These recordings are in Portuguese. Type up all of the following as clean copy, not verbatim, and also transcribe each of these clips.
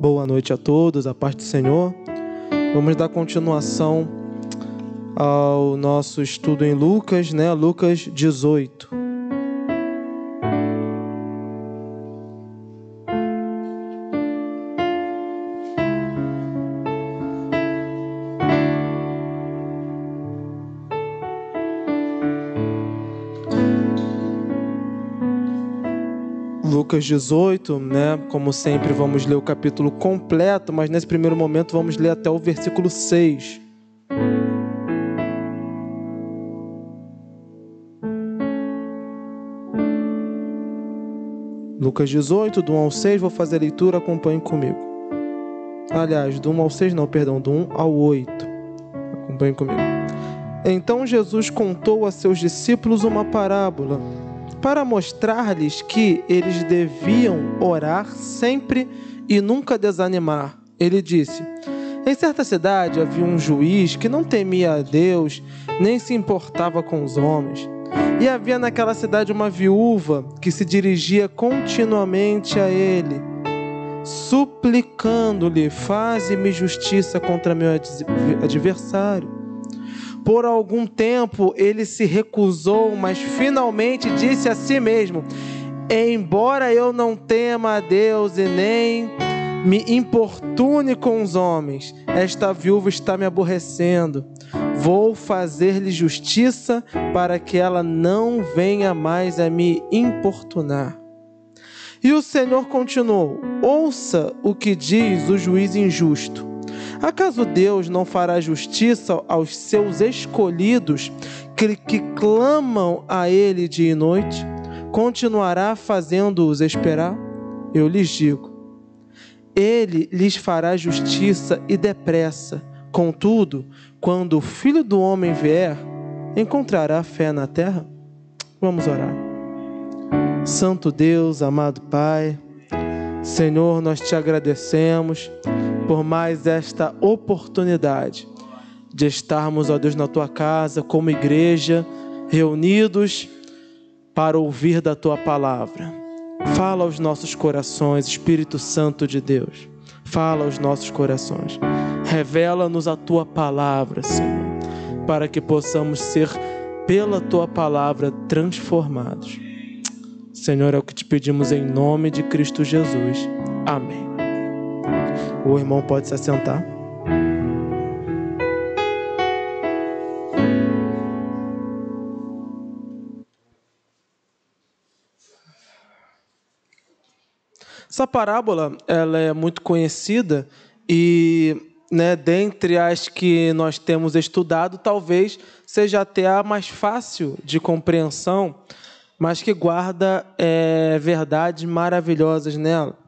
Boa noite a todos, a paz do Senhor. Vamos dar continuação ao nosso estudo em Lucas, Lucas 18. Lucas 18, como sempre vamos ler o capítulo completo, mas nesse primeiro momento vamos ler até o versículo 6. Lucas 18, do 1 ao 6, vou fazer a leitura, acompanhe comigo. Aliás, do 1 ao 6 não, perdão, do 1 ao 8. Acompanhe comigo. Então Jesus contou a seus discípulos uma parábola, para mostrar-lhes que eles deviam orar sempre e nunca desanimar. Ele disse: em certa cidade havia um juiz que não temia a Deus, nem se importava com os homens. E havia naquela cidade uma viúva que se dirigia continuamente a ele, suplicando-lhe: faze-me justiça contra meu adversário. Por algum tempo ele se recusou, mas finalmente disse a si mesmo: embora eu não tema a Deus e nem me importune com os homens, esta viúva está me aborrecendo. Vou fazer-lhe justiça para que ela não venha mais a me importunar. E o Senhor continuou: ouça o que diz o juiz injusto. Acaso Deus não fará justiça aos seus escolhidos que clamam a Ele dia e noite? Continuará fazendo-os esperar? Eu lhes digo, Ele lhes fará justiça e depressa. Contudo, quando o Filho do Homem vier, encontrará fé na terra? Vamos orar. Santo Deus, amado Pai, Senhor, nós te agradecemos por mais esta oportunidade de estarmos, ó Deus, na Tua casa, como igreja, reunidos para ouvir da Tua palavra. Fala aos nossos corações, Espírito Santo de Deus. Fala aos nossos corações. Revela-nos a Tua palavra, Senhor, para que possamos ser, pela Tua palavra, transformados. Senhor, é o que te pedimos em nome de Cristo Jesus. Amém. O irmão pode se assentar. Essa parábola, ela é muito conhecida e, dentre as que nós temos estudado, talvez seja até a mais fácil de compreensão, mas que guarda verdades maravilhosas nela.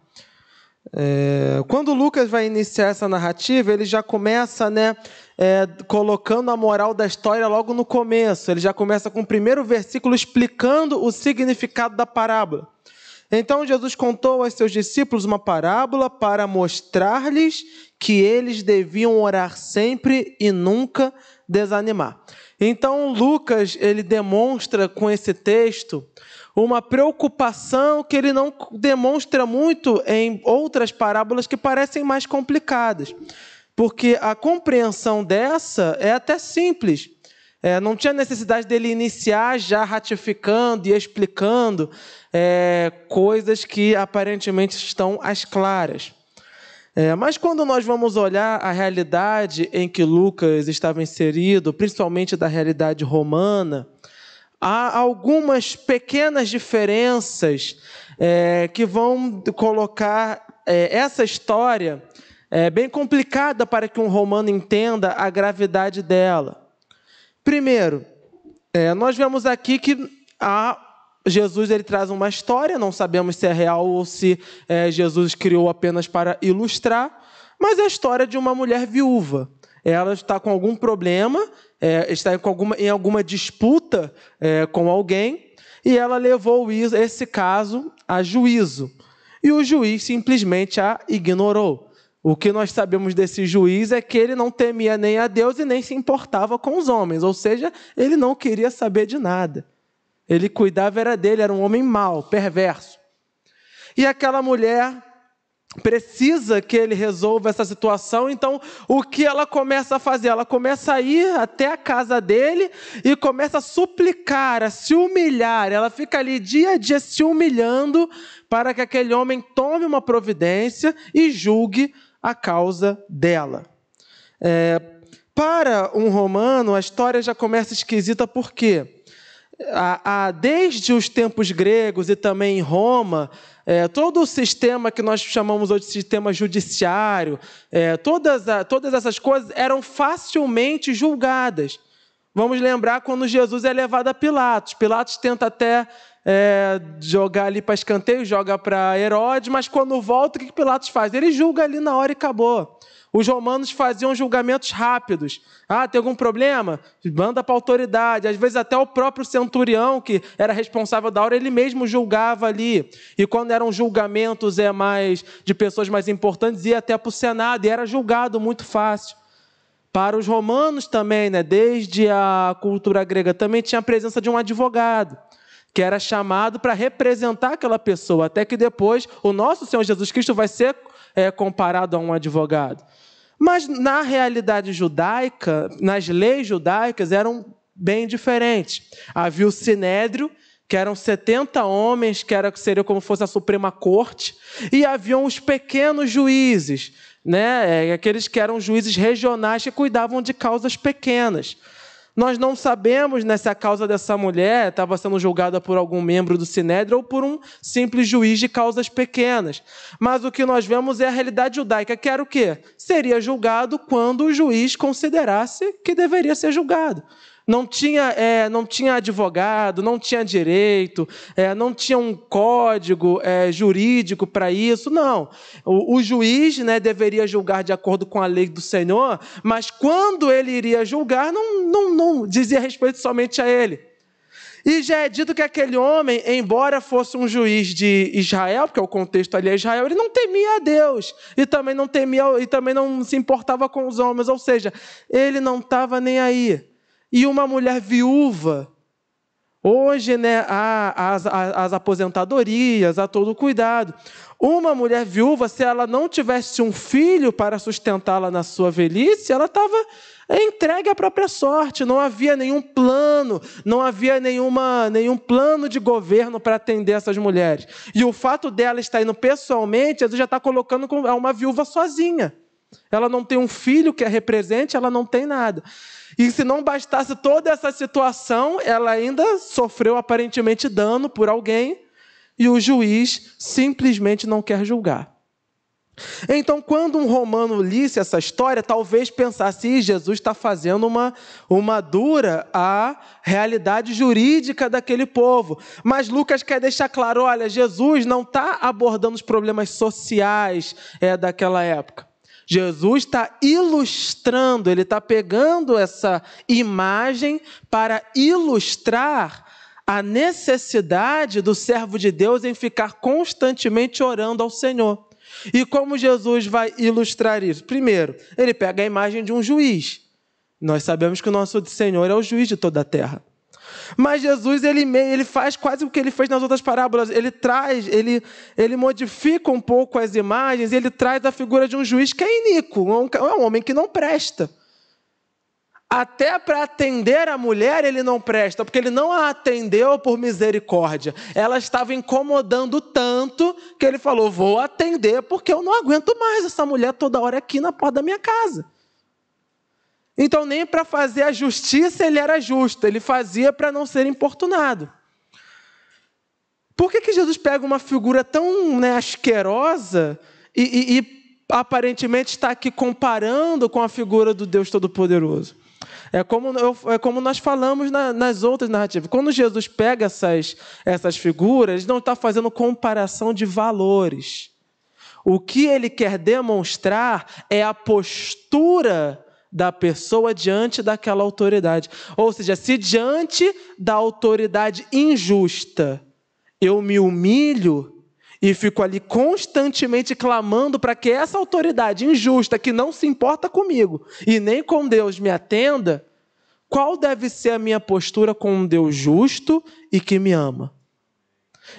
Quando Lucas vai iniciar essa narrativa, ele já começa colocando a moral da história logo no começo. Ele já começa com o primeiro versículo explicando o significado da parábola. Então Jesus contou aos seus discípulos uma parábola para mostrar-lhes que eles deviam orar sempre e nunca desanimar. Então Lucas, ele demonstra com esse texto uma preocupação que ele não demonstra muito em outras parábolas que parecem mais complicadas. Porque a compreensão dessa é até simples. Não tinha necessidade dele iniciar já ratificando e explicando coisas que aparentemente estão às claras. Mas quando nós vamos olhar a realidade em que Lucas estava inserido, principalmente da realidade romana, há algumas pequenas diferenças que vão colocar essa história bem complicada para que um romano entenda a gravidade dela. Primeiro, nós vemos aqui que Jesus ele traz uma história, não sabemos se é real ou se Jesus criou apenas para ilustrar, mas é a história de uma mulher viúva. Ela está com algum problema, está em alguma disputa com alguém, e ela levou esse caso a juízo. E o juiz simplesmente a ignorou. O que nós sabemos desse juiz é que ele não temia nem a Deus e nem se importava com os homens, ou seja, ele não queria saber de nada. Ele cuidava era dele, era um homem mau, perverso. E aquela mulher precisa que ele resolva essa situação. Então, o que ela começa a fazer? Ela começa a ir até a casa dele e começa a suplicar, a se humilhar. Ela fica ali dia a dia se humilhando para que aquele homem tome uma providência e julgue a causa dela. Para um romano, a história já começa esquisita porque desde os tempos gregos e também em Roma, todo o sistema que nós chamamos hoje de sistema judiciário, todas essas coisas eram facilmente julgadas. Vamos lembrar quando Jesus é levado a Pilatos. Pilatos tenta até jogar ali para escanteio, joga para Herodes, mas quando volta, o que Pilatos faz? Ele julga ali na hora e acabou. Os romanos faziam julgamentos rápidos. Tem algum problema? Manda para a autoridade. Às vezes até o próprio centurião, que era responsável da hora, ele mesmo julgava ali. E quando eram julgamentos de pessoas mais importantes, ia até para o Senado e era julgado muito fácil. Para os romanos também, desde a cultura grega, também tinha a presença de um advogado, que era chamado para representar aquela pessoa, até que depois o nosso Senhor Jesus Cristo vai ser comparado a um advogado. Mas na realidade judaica, nas leis judaicas, eram bem diferentes. Havia o Sinédrio, que eram 70 homens, que seria como fosse a Suprema Corte, e haviam os pequenos juízes, aqueles que eram juízes regionais que cuidavam de causas pequenas. Nós não sabemos se a causa dessa mulher estava sendo julgada por algum membro do Sinédrio ou por um simples juiz de causas pequenas. Mas o que nós vemos é a realidade judaica, que era o quê? Seria julgado quando o juiz considerasse que deveria ser julgado. Não tinha advogado, não tinha direito, não tinha um código jurídico para isso, não. O juiz deveria julgar de acordo com a lei do Senhor, mas quando ele iria julgar, não dizia respeito somente a ele. E já é dito que aquele homem, embora fosse um juiz de Israel, porque o contexto ali é Israel, ele não temia a Deus, e também não se importava com os homens, ou seja, ele não estava nem aí. E uma mulher viúva, hoje há as aposentadorias, há todo o cuidado. Uma mulher viúva, se ela não tivesse um filho para sustentá-la na sua velhice, ela estava entregue à própria sorte. Não havia nenhum plano, não havia nenhum plano de governo para atender essas mulheres. E o fato dela estar indo pessoalmente, Jesus já está colocando como uma viúva sozinha. Ela não tem um filho que a represente, ela não tem nada. E se não bastasse toda essa situação, ela ainda sofreu aparentemente dano por alguém e o juiz simplesmente não quer julgar. Então, quando um romano lisse essa história, talvez pensasse, Jesus está fazendo uma dura à realidade jurídica daquele povo. Mas Lucas quer deixar claro, olha, Jesus não está abordando os problemas sociais daquela época. Jesus está ilustrando, ele está pegando essa imagem para ilustrar a necessidade do servo de Deus em ficar constantemente orando ao Senhor. E como Jesus vai ilustrar isso? Primeiro, ele pega a imagem de um juiz. Nós sabemos que o nosso Senhor é o juiz de toda a terra. Mas Jesus, ele faz quase o que ele fez nas outras parábolas. Ele modifica um pouco as imagens, ele traz a figura de um juiz que é iníquo, é um homem que não presta. Até para atender a mulher ele não presta, porque ele não a atendeu por misericórdia. Ela estava incomodando tanto que ele falou, vou atender porque eu não aguento mais essa mulher toda hora aqui na porta da minha casa. Então, nem para fazer a justiça ele era justo, ele fazia para não ser importunado. Por que Jesus pega uma figura tão asquerosa e aparentemente está aqui comparando com a figura do Deus Todo-Poderoso? É como nós falamos nas outras narrativas. Quando Jesus pega essas figuras, ele não está fazendo comparação de valores. O que ele quer demonstrar é a postura da pessoa diante daquela autoridade. Ou seja, se diante da autoridade injusta eu me humilho e fico ali constantemente clamando para que essa autoridade injusta, que não se importa comigo e nem com Deus, me atenda, qual deve ser a minha postura com um Deus justo e que me ama?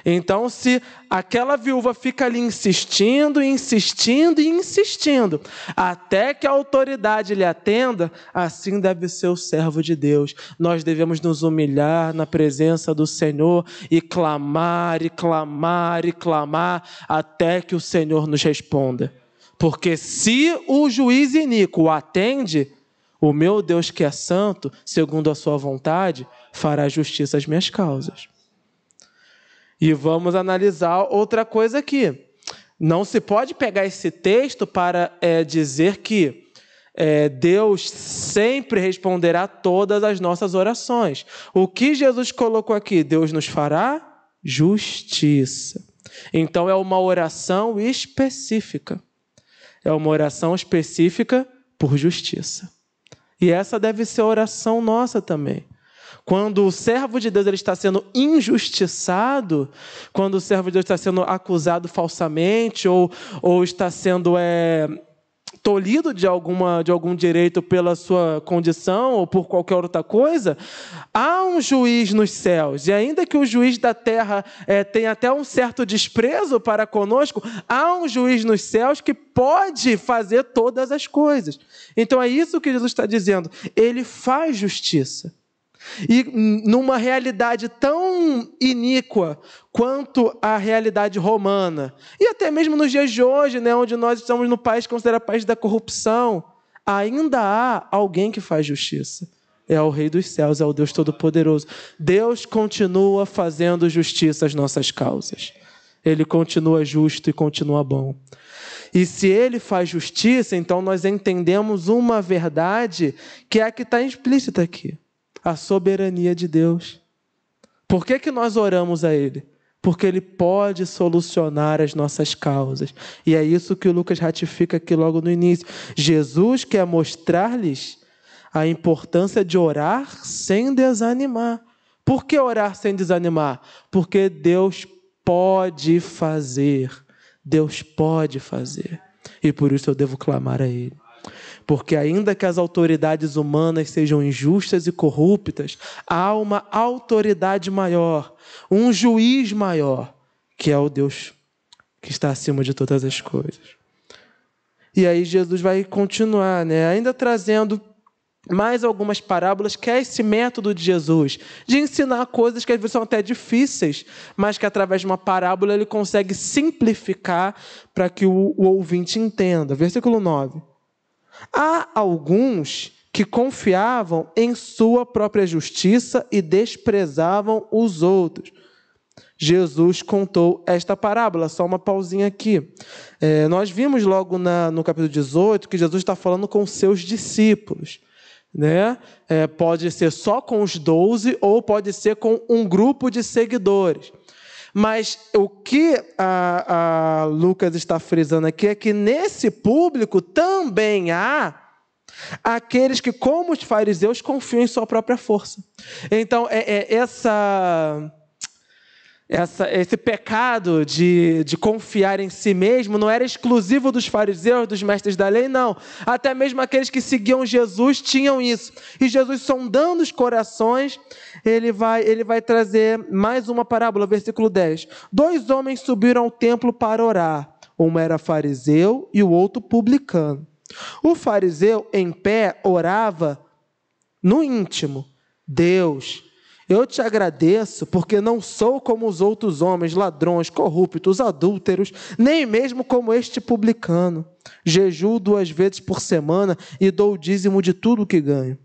Então, se aquela viúva fica ali insistindo, insistindo e insistindo, até que a autoridade lhe atenda, assim deve ser o servo de Deus. Nós devemos nos humilhar na presença do Senhor e clamar, e clamar, e clamar, até que o Senhor nos responda. Porque se o juiz iníquo atende, o meu Deus que é santo, segundo a sua vontade, fará justiça às minhas causas. E vamos analisar outra coisa aqui. Não se pode pegar esse texto para dizer que Deus sempre responderá todas as nossas orações. O que Jesus colocou aqui? Deus nos fará justiça. Então é uma oração específica. É uma oração específica por justiça. E essa deve ser a oração nossa também. Quando o servo de Deus ele está sendo injustiçado, quando o servo de Deus está sendo acusado falsamente ou está sendo tolhido de algum direito pela sua condição ou por qualquer outra coisa, há um juiz nos céus. E ainda que o juiz da terra tenha até um certo desprezo para conosco, há um juiz nos céus que pode fazer todas as coisas. Então é isso que Jesus está dizendo. Ele faz justiça. E numa realidade tão iníqua quanto a realidade romana, e até mesmo nos dias de hoje, né, onde nós estamos no país considerado país da corrupção, ainda há alguém que faz justiça. É o Rei dos céus, é o Deus Todo-Poderoso. Deus continua fazendo justiça às nossas causas. Ele continua justo e continua bom. E se Ele faz justiça, então nós entendemos uma verdade que é a que está implícita aqui. A soberania de Deus. Por que nós oramos a Ele? Porque Ele pode solucionar as nossas causas. E é isso que o Lucas ratifica aqui logo no início. Jesus quer mostrar-lhes a importância de orar sem desanimar. Por que orar sem desanimar? Porque Deus pode fazer. Deus pode fazer. E por isso eu devo clamar a Ele. Porque ainda que as autoridades humanas sejam injustas e corruptas, há uma autoridade maior, um juiz maior, que é o Deus que está acima de todas as coisas. E aí Jesus vai continuar, né? Ainda trazendo mais algumas parábolas, que é esse método de Jesus, de ensinar coisas que às vezes são até difíceis, mas que através de uma parábola ele consegue simplificar para que o ouvinte entenda. Versículo 9. Há alguns que confiavam em sua própria justiça e desprezavam os outros. Jesus contou esta parábola, só uma pausinha aqui. Nós vimos logo no capítulo 18 que Jesus está falando com os seus discípulos. Né? Pode ser só com os 12 ou pode ser com um grupo de seguidores. Mas o que a Lucas está frisando aqui é que nesse público também há aqueles que, como os fariseus, confiam em sua própria força. Então, esse pecado de confiar em si mesmo não era exclusivo dos fariseus, dos mestres da lei, não. Até mesmo aqueles que seguiam Jesus tinham isso. E Jesus, sondando os corações, ele vai trazer mais uma parábola, versículo 10. 2 homens subiram ao templo para orar. Um era fariseu e o outro publicano. O fariseu, em pé, orava no íntimo: Deus, eu te agradeço porque não sou como os outros homens, ladrões, corruptos, adúlteros, nem mesmo como este publicano. Jejuo 2 vezes por semana e dou o dízimo de tudo que ganho.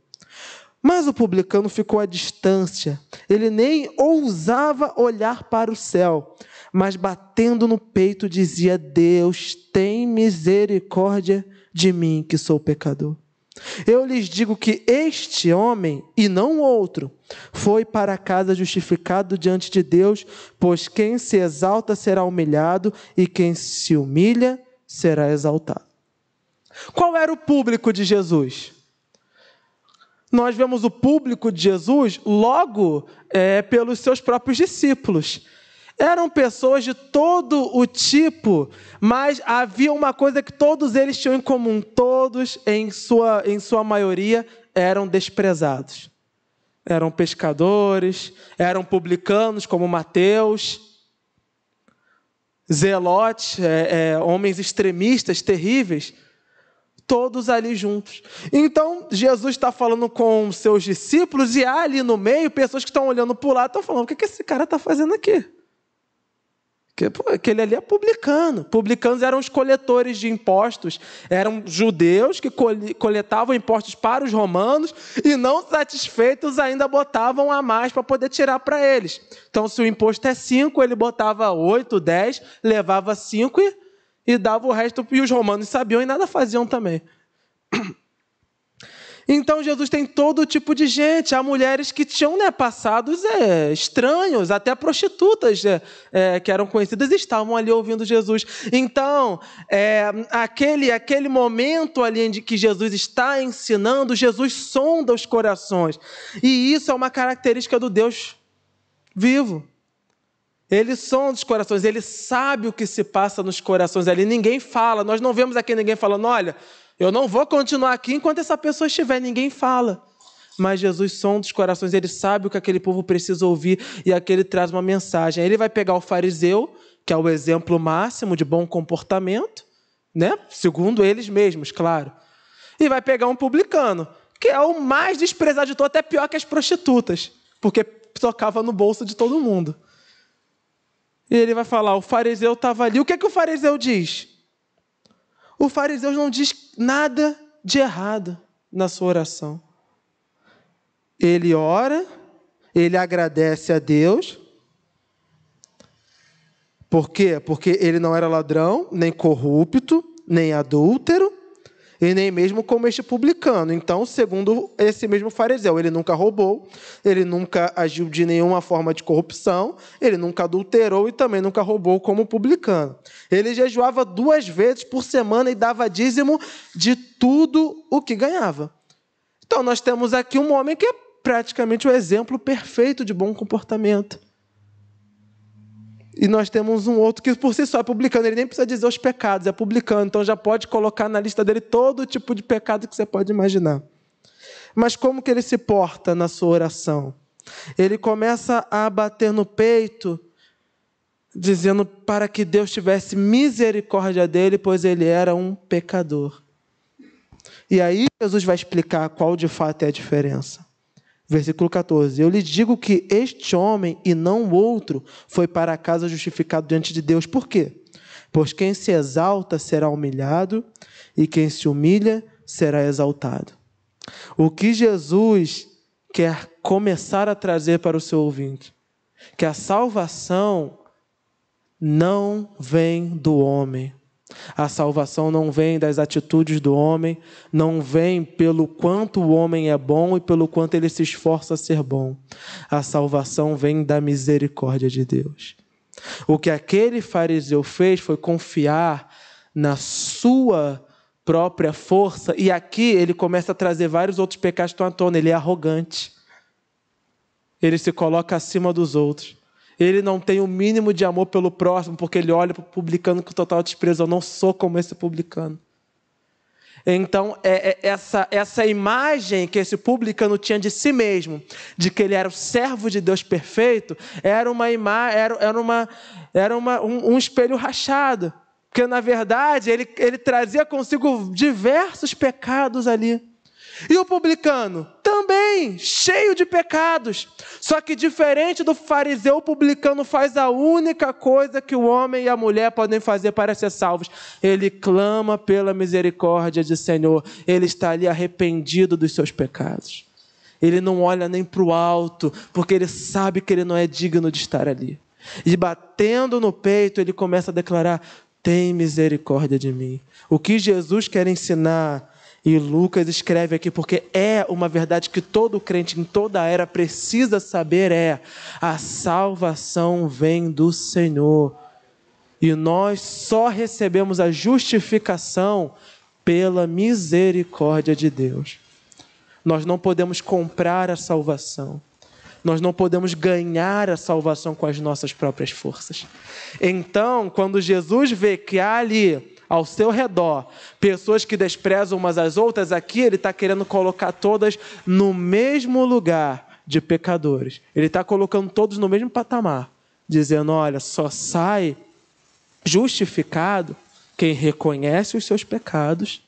Mas o publicano ficou à distância. Ele nem ousava olhar para o céu, mas batendo no peito dizia: Deus, tem misericórdia de mim, que sou pecador. Eu lhes digo que este homem, e não outro, foi para casa justificado diante de Deus, pois quem se exalta será humilhado, e quem se humilha será exaltado. Qual era o público de Jesus? Nós vemos o público de Jesus logo pelos seus próprios discípulos. Eram pessoas de todo o tipo, mas havia uma coisa que todos eles tinham em comum. Todos, em sua maioria, eram desprezados. Eram pescadores, eram publicanos, como Mateus. zelotes, homens extremistas, terríveis, todos ali juntos. Então, Jesus está falando com seus discípulos e há ali no meio pessoas que estão olhando para o lado e estão falando, o que esse cara está fazendo aqui? Aquele ali é publicano. Publicanos eram os coletores de impostos, eram judeus que coletavam impostos para os romanos e, não satisfeitos, ainda botavam a mais para poder tirar para eles. Então, se o imposto é 5, ele botava 8, 10, levava 5 e dava o resto, e os romanos sabiam e nada faziam também. Então, Jesus tem todo tipo de gente. Há mulheres que tinham passados estranhos, até prostitutas que eram conhecidas e estavam ali ouvindo Jesus. Então, aquele momento ali em que Jesus está ensinando, Jesus sonda os corações. E isso é uma característica do Deus vivo. Ele sonda os corações, ele sabe o que se passa nos corações ali. Ninguém fala, nós não vemos aqui ninguém falando, olha, eu não vou continuar aqui enquanto essa pessoa estiver, ninguém fala. Mas Jesus sonda os corações, ele sabe o que aquele povo precisa ouvir e aqui ele traz uma mensagem. Ele vai pegar o fariseu, que é o exemplo máximo de bom comportamento, né? Segundo eles mesmos, claro. E vai pegar um publicano, que é o mais desprezado de todos, até pior que as prostitutas, porque tocava no bolso de todo mundo. E ele vai falar, o fariseu estava ali. O que o fariseu diz? O fariseu não diz nada de errado na sua oração. Ele ora, ele agradece a Deus. Por quê? Porque ele não era ladrão, nem corrupto, nem adúltero, e nem mesmo como este publicano. Então, segundo esse mesmo fariseu, ele nunca roubou, ele nunca agiu de nenhuma forma de corrupção, ele nunca adulterou e também nunca roubou como publicano. Ele jejuava 2 vezes por semana e dava dízimo de tudo o que ganhava. Então, nós temos aqui um homem que é praticamente o exemplo perfeito de bom comportamento. E nós temos um outro que por si só é publicano, ele nem precisa dizer os pecados, é publicano, então já pode colocar na lista dele todo tipo de pecado que você pode imaginar. Mas como que ele se porta na sua oração? Ele começa a bater no peito, dizendo para que Deus tivesse misericórdia dele, pois ele era um pecador. E aí Jesus vai explicar qual de fato é a diferença. Versículo 14, eu lhe digo que este homem e não o outro foi para casa justificado diante de Deus. Por quê? Pois quem se exalta será humilhado e quem se humilha será exaltado. O que Jesus quer começar a trazer para o seu ouvinte? Que a salvação não vem do homem. A salvação não vem das atitudes do homem, não vem pelo quanto o homem é bom e pelo quanto ele se esforça a ser bom. A salvação vem da misericórdia de Deus. O que aquele fariseu fez foi confiar na sua própria força, e aqui ele começa a trazer vários outros pecados que estão à tona. Ele é arrogante. Ele se coloca acima dos outros. Ele não tem o mínimo de amor pelo próximo, porque ele olha para o publicano com total desprezo. Eu não sou como esse publicano. Então, essa imagem que esse publicano tinha de si mesmo, de que ele era o servo de Deus perfeito, era um espelho rachado. Porque, na verdade, ele trazia consigo diversos pecados ali. E o publicano? Também, cheio de pecados. Só que diferente do fariseu, o publicano faz a única coisa que o homem e a mulher podem fazer para ser salvos. Ele clama pela misericórdia de Senhor. Ele está ali arrependido dos seus pecados. Ele não olha nem para o alto, porque ele sabe que ele não é digno de estar ali. E batendo no peito, ele começa a declarar, tem misericórdia de mim. O que Jesus quer ensinar, e Lucas escreve aqui, porque é uma verdade que todo crente em toda a era precisa saber, a salvação vem do Senhor. E nós só recebemos a justificação pela misericórdia de Deus. Nós não podemos comprar a salvação. Nós não podemos ganhar a salvação com as nossas próprias forças. Então, quando Jesus vê que há ali ao seu redor pessoas que desprezam umas às outras, aqui ele está querendo colocar todas no mesmo lugar de pecadores. Ele está colocando todos no mesmo patamar, dizendo, olha, só sai Justificado quem reconhece os seus pecados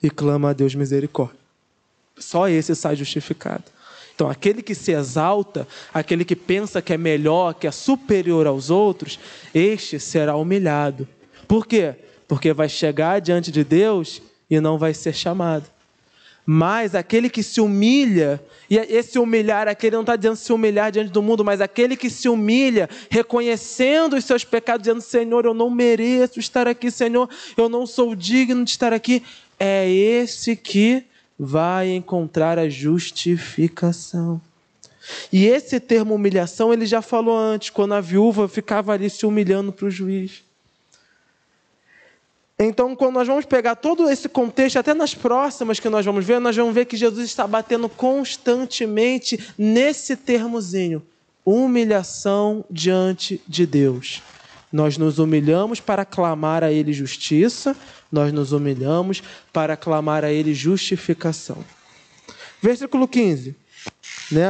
e clama a Deus misericórdia. Só esse sai justificado. Então, aquele que se exalta, aquele que pensa que é melhor, que é superior aos outros, este será humilhado. Por quê? Porque vai chegar diante de Deus e não vai ser chamado. Mas aquele que se humilha, e esse humilhar, aquele não está dizendo se humilhar diante do mundo, mas aquele que se humilha, reconhecendo os seus pecados, dizendo: Senhor, eu não mereço estar aqui, Senhor, eu não sou digno de estar aqui, é esse que vai encontrar a justificação. E esse termo humilhação, ele já falou antes, quando a viúva ficava ali se humilhando para o juiz. Então, quando nós vamos pegar todo esse contexto, até nas próximas que nós vamos ver que Jesus está batendo constantemente nesse termozinho: humilhação diante de Deus. Nós nos humilhamos para clamar a Ele justiça, nós nos humilhamos para clamar a Ele justificação. Versículo 15.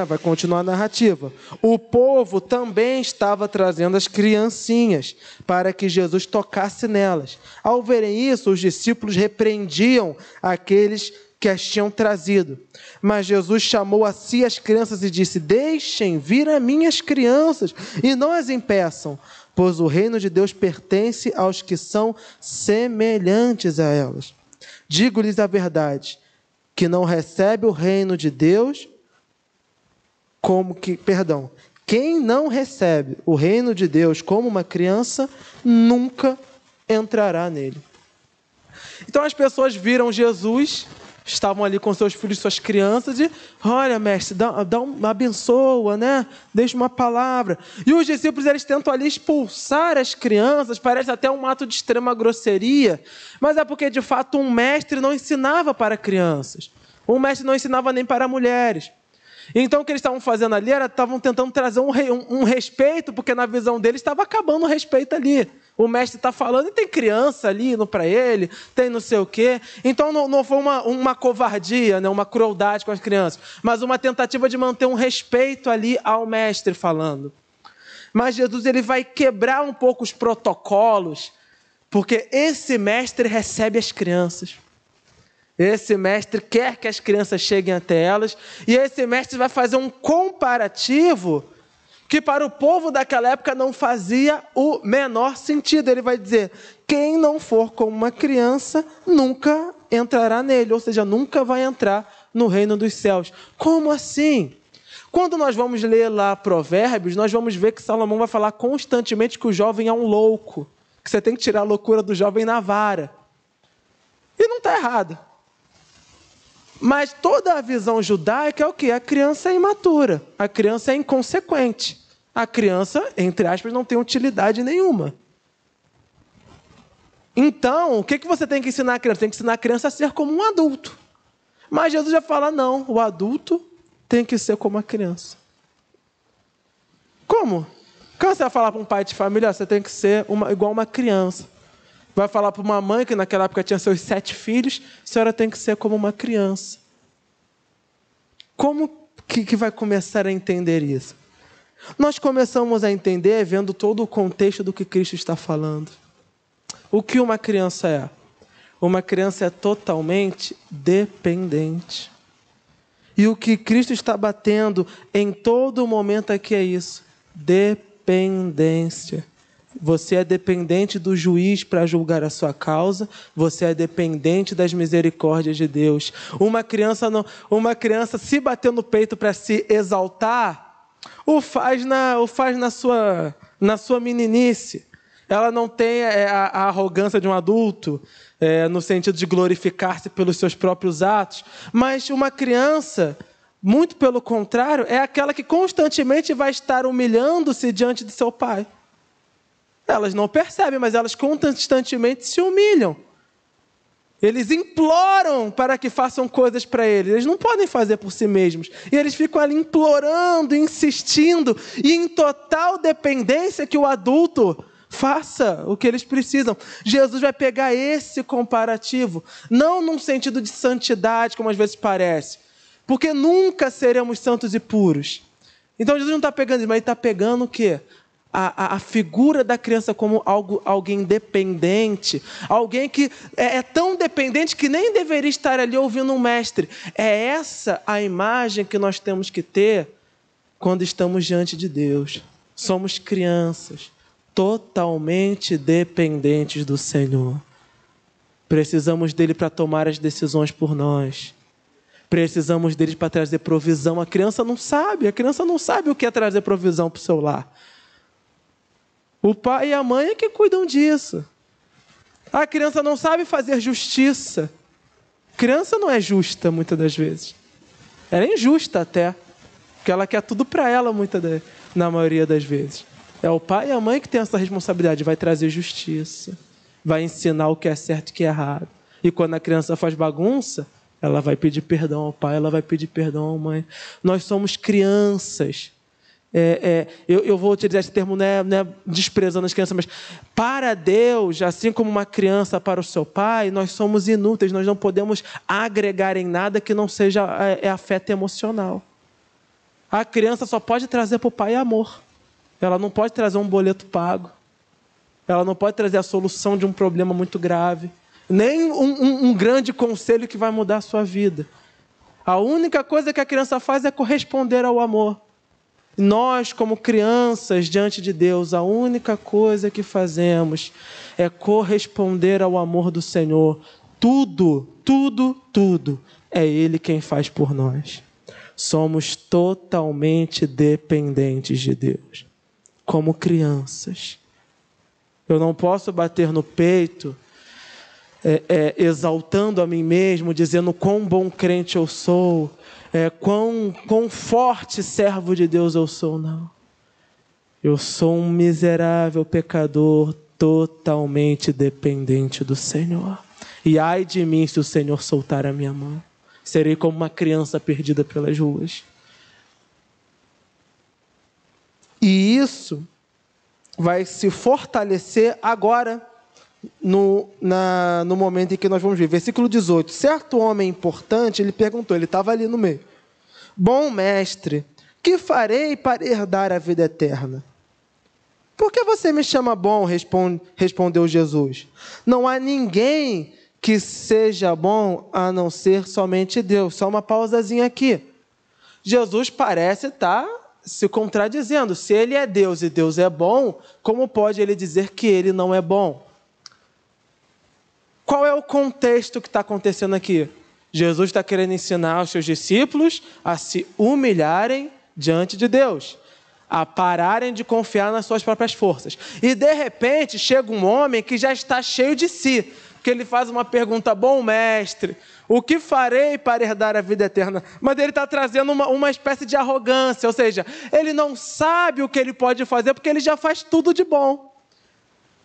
Vai continuar a narrativa. O povo também estava trazendo as criancinhas para que Jesus tocasse nelas. Ao verem isso, os discípulos repreendiam aqueles que as tinham trazido. Mas Jesus chamou a si as crianças e disse: deixem vir a mim as crianças e não as impeçam, pois o reino de Deus pertence aos que são semelhantes a elas. Digo-lhes a verdade, que não recebe o reino de Deus quem não recebe o reino de Deus como uma criança, nunca entrará nele. Então as pessoas viram Jesus, estavam ali com seus filhos, suas crianças, e: olha, mestre, abençoa, deixa uma palavra. E os discípulos, eles tentam ali expulsar as crianças, parece até um ato de extrema grosseria, mas é porque de fato um mestre não ensinava para crianças, um mestre não ensinava nem para mulheres. Então o que eles estavam fazendo ali estavam tentando trazer um respeito, porque na visão deles estava acabando o respeito ali. O mestre está falando e tem criança ali indo para ele, tem não sei o quê. Então não foi uma covardia, uma crueldade com as crianças, mas uma tentativa de manter um respeito ali ao mestre falando. Mas Jesus, ele vai quebrar um pouco os protocolos, porque esse mestre recebe as crianças. Esse mestre quer que as crianças cheguem até elas, e esse mestre vai fazer um comparativo que para o povo daquela época não fazia o menor sentido. Ele vai dizer: quem não for como uma criança nunca entrará nele, ou seja, nunca vai entrar no reino dos céus. Como assim? Quando nós vamos ler lá Provérbios, nós vamos ver que Salomão vai falar constantemente que o jovem é um louco, que você tem que tirar a loucura do jovem na vara. E não está errado. Mas toda a visão judaica é o quê? A criança é imatura, a criança é inconsequente. A criança, entre aspas, não tem utilidade nenhuma. Então, o que você tem que ensinar a criança? Tem que ensinar a criança a ser como um adulto. Mas Jesus já fala: não, o adulto tem que ser como a criança. Como? Quando você vai falar para um pai de família: você tem que ser igual uma criança. Vai falar para uma mãe que naquela época tinha seus 7 filhos: a senhora tem que ser como uma criança. Como que vai começar a entender isso? Nós começamos a entender vendo todo o contexto do que Cristo está falando. O que uma criança é? Uma criança é totalmente dependente. E o que Cristo está batendo em todo momento aqui é isso: dependência. Você é dependente do juiz para julgar a sua causa. Você é dependente das misericórdias de Deus. Uma criança se bater no peito para se exaltar, o faz na sua meninice. Ela não tem a arrogância de um adulto, no sentido de glorificar-se pelos seus próprios atos. Mas uma criança, muito pelo contrário, é aquela que constantemente vai estar humilhando-se diante de seu pai. Elas não percebem, mas elas constantemente se humilham. Eles imploram para que façam coisas para eles. Eles não podem fazer por si mesmos. E eles ficam ali implorando, insistindo, e em total dependência que o adulto faça o que eles precisam. Jesus vai pegar esse comparativo, não num sentido de santidade, como às vezes parece, porque nunca seremos santos e puros. Então Jesus não está pegando isso, mas ele está pegando o quê? a figura da criança como alguém dependente, alguém que é tão dependente que nem deveria estar ali ouvindo um mestre. É essa a imagem que nós temos que ter quando estamos diante de Deus. Somos crianças totalmente dependentes do Senhor. Precisamos dele para tomar as decisões por nós. Precisamos dele para trazer provisão. A criança não sabe o que é trazer provisão para o seu lar. O pai e a mãe é que cuidam disso. A criança não sabe fazer justiça. A criança não é justa muitas das vezes. Ela é injusta até. Porque ela quer tudo para ela na maioria das vezes. É o pai e a mãe que tem essa responsabilidade. Vai trazer justiça. Vai ensinar o que é certo e o que é errado. E quando a criança faz bagunça, ela vai pedir perdão ao pai, ela vai pedir perdão à mãe. Nós somos crianças. Eu vou utilizar esse termo, não é desprezando as crianças, mas para Deus, assim como uma criança para o seu pai, nós somos inúteis, nós não podemos agregar em nada que não seja afeto emocional. A criança só pode trazer para o pai amor. Ela não pode trazer um boleto pago. Ela não pode trazer a solução de um problema muito grave. Nem um grande conselho que vai mudar a sua vida. A única coisa que a criança faz é corresponder ao amor. Nós, como crianças diante de Deus, a única coisa que fazemos é corresponder ao amor do Senhor. Tudo é Ele quem faz por nós. Somos totalmente dependentes de Deus, como crianças. Eu não posso bater no peito, exaltando a mim mesmo, dizendo quão bom crente eu sou, quão forte servo de Deus eu sou, não. Eu sou um miserável pecador, totalmente dependente do Senhor. E ai de mim se o Senhor soltar a minha mão. Serei como uma criança perdida pelas ruas. E isso vai se fortalecer agora, no momento em que nós vamos ver. Versículo 18. Certo homem importante, ele perguntou, ele estava ali no meio. Bom mestre, que farei para herdar a vida eterna? Por que você me chama bom? Respondeu Jesus. Não há ninguém que seja bom a não ser somente Deus. Só uma pausazinha aqui. Jesus parece estar se contradizendo. Se ele é Deus e Deus é bom, como pode ele dizer que ele não é bom? Qual é o contexto que está acontecendo aqui? Jesus está querendo ensinar os seus discípulos a se humilharem diante de Deus, a pararem de confiar nas suas próprias forças. E de repente chega um homem que já está cheio de si, porque ele faz uma pergunta: bom mestre, o que farei para herdar a vida eterna? Mas ele está trazendo uma espécie de arrogância, ou seja, ele não sabe o que ele pode fazer porque ele já faz tudo de bom.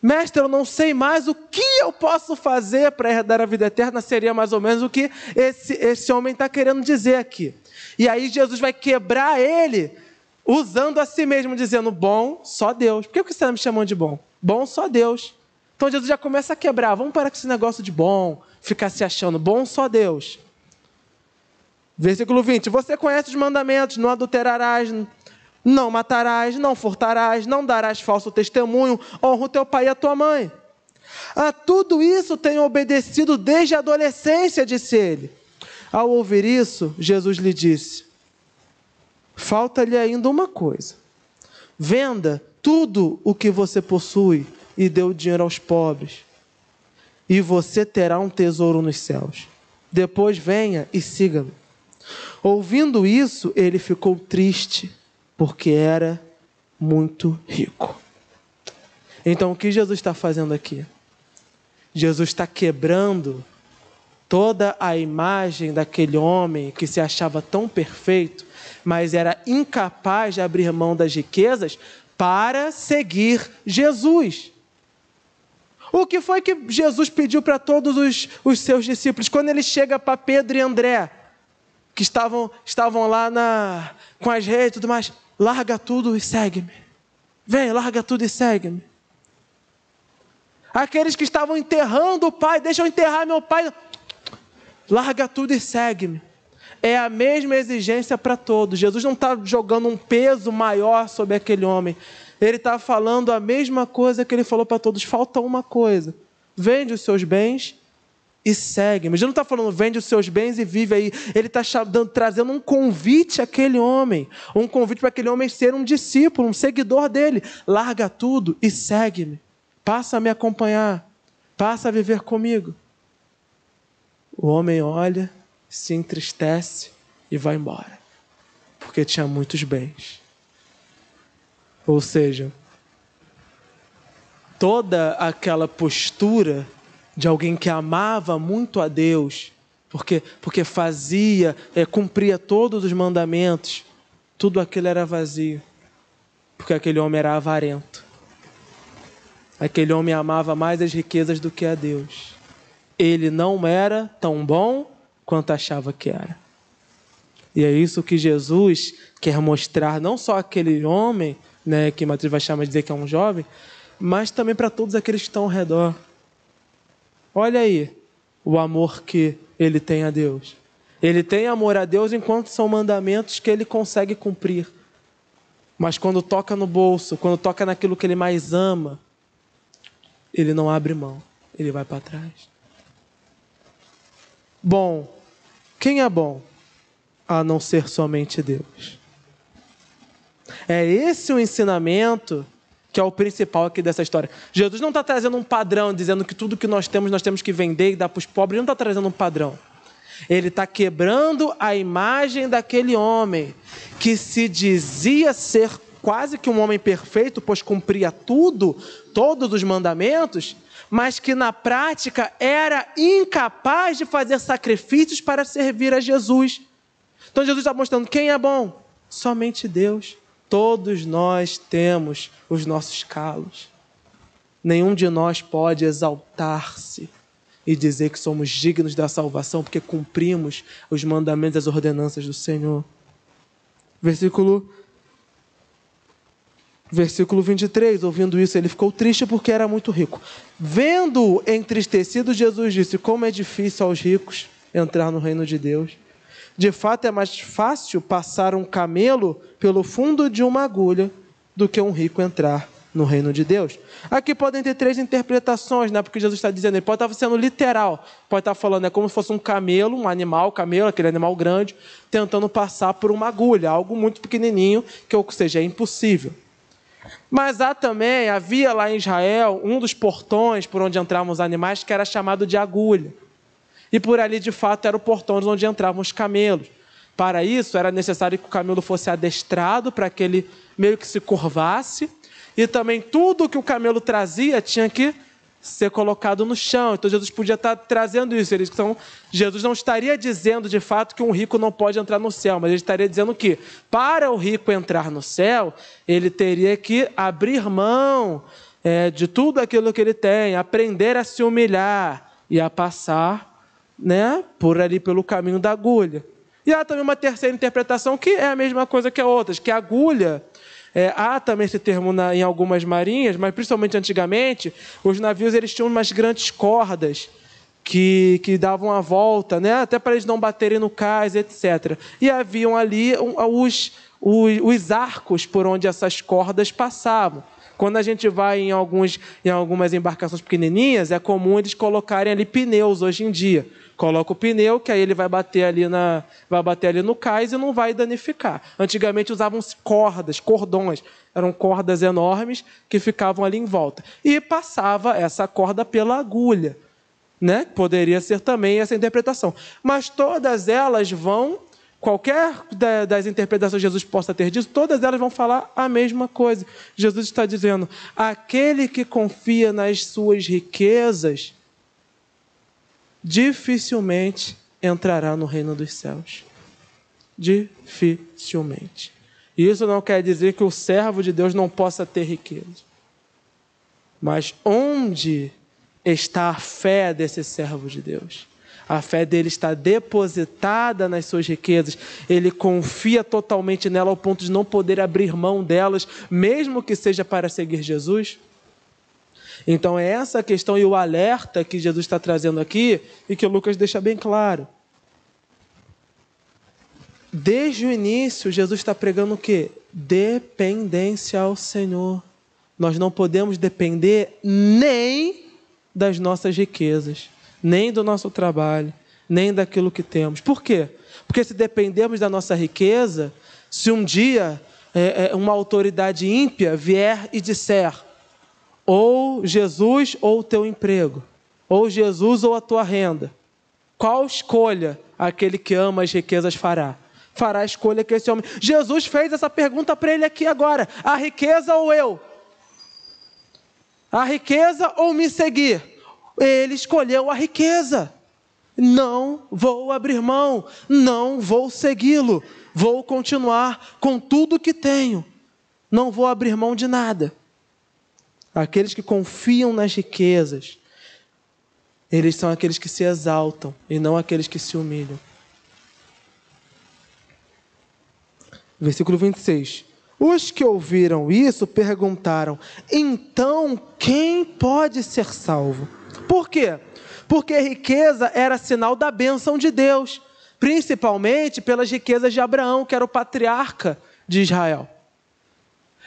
Mestre, eu não sei mais o que eu posso fazer para herdar a vida eterna, seria mais ou menos o que esse homem está querendo dizer aqui. E aí Jesus vai quebrar ele, usando a si mesmo, dizendo: bom, só Deus. Por que você está me chamando de bom? Bom, só Deus. Então Jesus já começa a quebrar. Vamos parar com esse negócio de bom, ficar se achando bom, só Deus. Versículo 20. Você conhece os mandamentos: não adulterarás, não matarás, não furtarás, não darás falso testemunho, honra o teu pai e a tua mãe. A tudo isso tenho obedecido desde a adolescência, disse ele. Ao ouvir isso, Jesus lhe disse: falta-lhe ainda uma coisa. Venda tudo o que você possui e dê o dinheiro aos pobres, e você terá um tesouro nos céus. Depois venha e siga-me. Ouvindo isso, ele ficou triste, porque era muito rico. Então, o que Jesus está fazendo aqui? Jesus está quebrando toda a imagem daquele homem que se achava tão perfeito, mas era incapaz de abrir mão das riquezas para seguir Jesus. O que foi que Jesus pediu para todos os seus discípulos? Quando ele chega para Pedro e André, que estavam lá com as redes e tudo mais: larga tudo e segue-me. Vem, larga tudo e segue-me. Aqueles que estavam enterrando o pai: deixa eu enterrar meu pai. Larga tudo e segue-me. É a mesma exigência para todos. Jesus não está jogando um peso maior sobre aquele homem. Ele está falando a mesma coisa que ele falou para todos. Falta uma coisa. Vende os seus bens e segue-me. Jesus não está falando, vende os seus bens e vive aí. Ele está trazendo um convite àquele homem. Um convite para aquele homem ser um discípulo, um seguidor dele. Larga tudo e segue-me. Passa a me acompanhar. Passa a viver comigo. O homem olha, se entristece e vai embora. Porque tinha muitos bens. Ou seja, toda aquela postura de alguém que amava muito a Deus, porque fazia, cumpria todos os mandamentos, tudo aquilo era vazio, porque aquele homem era avarento. Aquele homem amava mais as riquezas do que a Deus. Ele não era tão bom quanto achava que era. E é isso que Jesus quer mostrar, não só aquele homem, né, que Mateus vai chamar de dizer que é um jovem, mas também para todos aqueles que estão ao redor. Olha aí o amor que ele tem a Deus. Ele tem amor a Deus enquanto são mandamentos que ele consegue cumprir. Mas quando toca no bolso, quando toca naquilo que ele mais ama, ele não abre mão, ele vai para trás. Bom, quem é bom a não ser somente Deus? É esse o ensinamento que é o principal aqui dessa história. Jesus não está trazendo um padrão, dizendo que tudo que nós temos que vender e dar para os pobres. Ele não está trazendo um padrão. Ele está quebrando a imagem daquele homem que se dizia ser quase que um homem perfeito, pois cumpria tudo, todos os mandamentos, mas que na prática era incapaz de fazer sacrifícios para servir a Jesus. Então Jesus está mostrando quem é bom? Somente Deus. Todos nós temos os nossos calos. Nenhum de nós pode exaltar-se e dizer que somos dignos da salvação porque cumprimos os mandamentos e as ordenanças do Senhor. Versículo 23, ouvindo isso, ele ficou triste porque era muito rico. Vendo-o entristecido, Jesus disse: como é difícil aos ricos entrar no reino de Deus. De fato, é mais fácil passar um camelo pelo fundo de uma agulha do que um rico entrar no reino de Deus. Aqui podem ter três interpretações, né? Porque Jesus está dizendo, ele pode estar sendo literal, pode estar falando, é como se fosse um camelo, um animal, camelo, aquele animal grande, tentando passar por uma agulha, algo muito pequenininho, que, ou seja, é impossível. Mas havia lá em Israel um dos portões por onde entravam os animais que era chamado de agulha. E por ali, de fato, era o portão onde entravam os camelos. Para isso, era necessário que o camelo fosse adestrado para que ele meio que se curvasse. E também tudo que o camelo trazia tinha que ser colocado no chão. Então Jesus podia estar trazendo isso. Então, Jesus não estaria dizendo, de fato, que um rico não pode entrar no céu. Mas ele estaria dizendo que, para o rico entrar no céu, ele teria que abrir mão de tudo aquilo que ele tem, aprender a se humilhar e a passar, né, por ali pelo caminho da agulha. E há também uma terceira interpretação que é a mesma coisa que a outras, que a agulha, há também esse termo em algumas marinhas, mas principalmente antigamente, os navios eles tinham umas grandes cordas que davam a volta, né, até para eles não baterem no cais, etc. E haviam ali os arcos por onde essas cordas passavam. Quando a gente vai em algumas embarcações pequenininhas, é comum eles colocarem ali pneus hoje em dia. Coloca o pneu, que aí ele vai bater ali no cais e não vai danificar. Antigamente usavam-se cordões. Eram cordas enormes que ficavam ali em volta. E passava essa corda pela agulha, né? Poderia ser também essa interpretação. Mas todas elas vão... Qualquer das interpretações que Jesus possa ter dito, todas elas vão falar a mesma coisa. Jesus está dizendo, aquele que confia nas suas riquezas, dificilmente entrará no reino dos céus. Dificilmente. E isso não quer dizer que o servo de Deus não possa ter riqueza. Mas onde está a fé desse servo de Deus? A fé dele está depositada nas suas riquezas. Ele confia totalmente nela ao ponto de não poder abrir mão delas, mesmo que seja para seguir Jesus. Então é essa a questão e o alerta que Jesus está trazendo aqui e que o Lucas deixa bem claro. Desde o início, Jesus está pregando o quê? dependência ao Senhor. Nós não podemos depender nem das nossas riquezas, nem do nosso trabalho, nem daquilo que temos. Por quê? Porque se dependermos da nossa riqueza, se um dia uma autoridade ímpia vier e disser ou Jesus ou o teu emprego, ou Jesus ou a tua renda, qual escolha aquele que ama as riquezas fará? Fará a escolha que esse homem... Jesus fez essa pergunta para ele aqui agora: a riqueza ou eu? A riqueza ou me seguir? Ele escolheu a riqueza. Não vou abrir mão, não vou segui-lo, vou continuar com tudo que tenho, não vou abrir mão de nada. Aqueles que confiam nas riquezas, eles são aqueles que se exaltam e não aqueles que se humilham. Versículo 26. Os que ouviram isso perguntaram: então quem pode ser salvo? Por quê? Porque a riqueza era sinal da bênção de Deus, principalmente pelas riquezas de Abraão, que era o patriarca de Israel.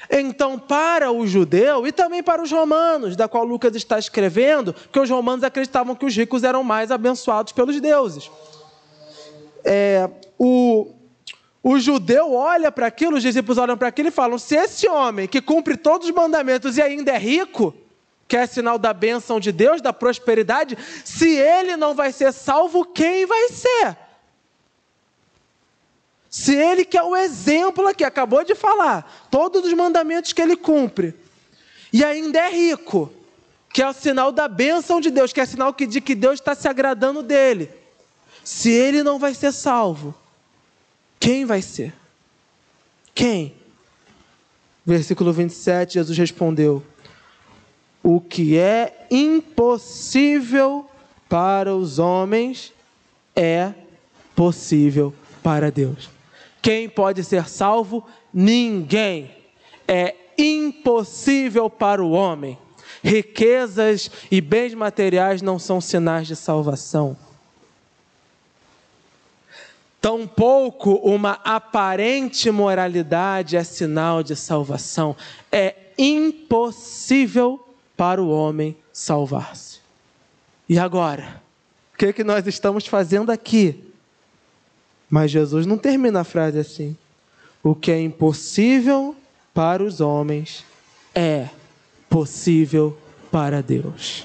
Então, para o judeu e também para os romanos, da qual Lucas está escrevendo, que os romanos acreditavam que os ricos eram mais abençoados pelos deuses. O judeu olha para aquilo, os discípulos olham para aquilo e falam: se esse homem que cumpre todos os mandamentos e ainda é rico, que é sinal da bênção de Deus, da prosperidade, se ele não vai ser salvo, quem vai ser? Se ele, que é o exemplo aqui, acabou de falar, todos os mandamentos que ele cumpre, e ainda é rico, que é o sinal da bênção de Deus, que é sinal de que Deus está se agradando dele, se ele não vai ser salvo, quem vai ser? Quem? Versículo 27, Jesus respondeu: o que é impossível para os homens é possível para Deus. Quem pode ser salvo? Ninguém. É impossível para o homem. Riquezas e bens materiais não são sinais de salvação. Tampouco uma aparente moralidade é sinal de salvação. É impossível para o homem salvar-se. E agora? O que nós estamos fazendo aqui? Mas Jesus não termina a frase assim. O que é impossível para os homens é possível para Deus.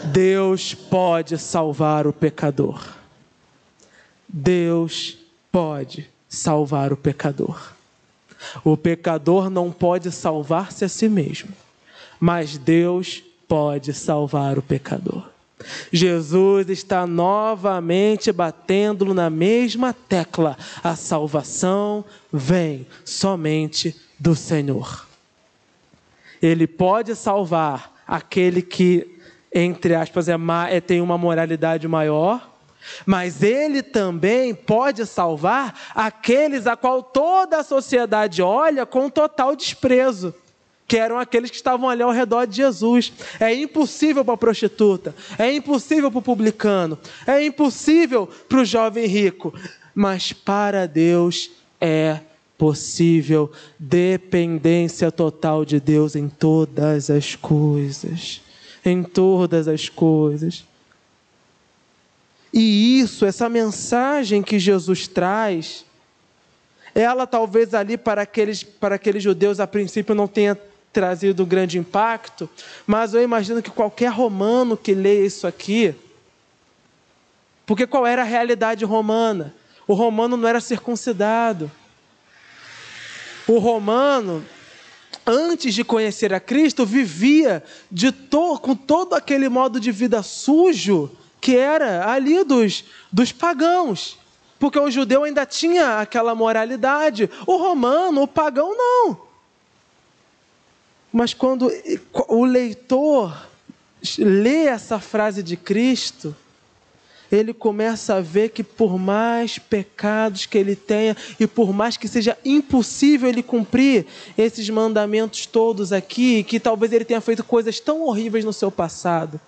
Deus pode salvar o pecador. Deus pode salvar o pecador. O pecador não pode salvar-se a si mesmo, mas Deus pode salvar o pecador. Jesus está novamente batendo na mesma tecla: a salvação vem somente do Senhor. Ele pode salvar aquele que, entre aspas, tem uma moralidade maior, mas ele também pode salvar aqueles a qual toda a sociedade olha com total desprezo, que eram aqueles que estavam ali ao redor de Jesus. É impossível para a prostituta, é impossível para o publicano, é impossível para o jovem rico, mas para Deus é possível. Dependência total de Deus em todas as coisas, em todas as coisas. E isso, essa mensagem que Jesus traz, ela talvez ali para aqueles judeus a princípio não tenha trazido grande impacto, mas eu imagino que qualquer romano que leia isso aqui, porque qual era a realidade romana? O romano não era circuncidado. O romano, antes de conhecer a Cristo, vivia com todo aquele modo de vida sujo que era ali dos pagãos, porque o judeu ainda tinha aquela moralidade, o romano, o pagão não. Mas quando o leitor lê essa frase de Cristo, ele começa a ver que por mais pecados que ele tenha e por mais que seja impossível ele cumprir esses mandamentos todos aqui, que talvez ele tenha feito coisas tão horríveis no seu passado,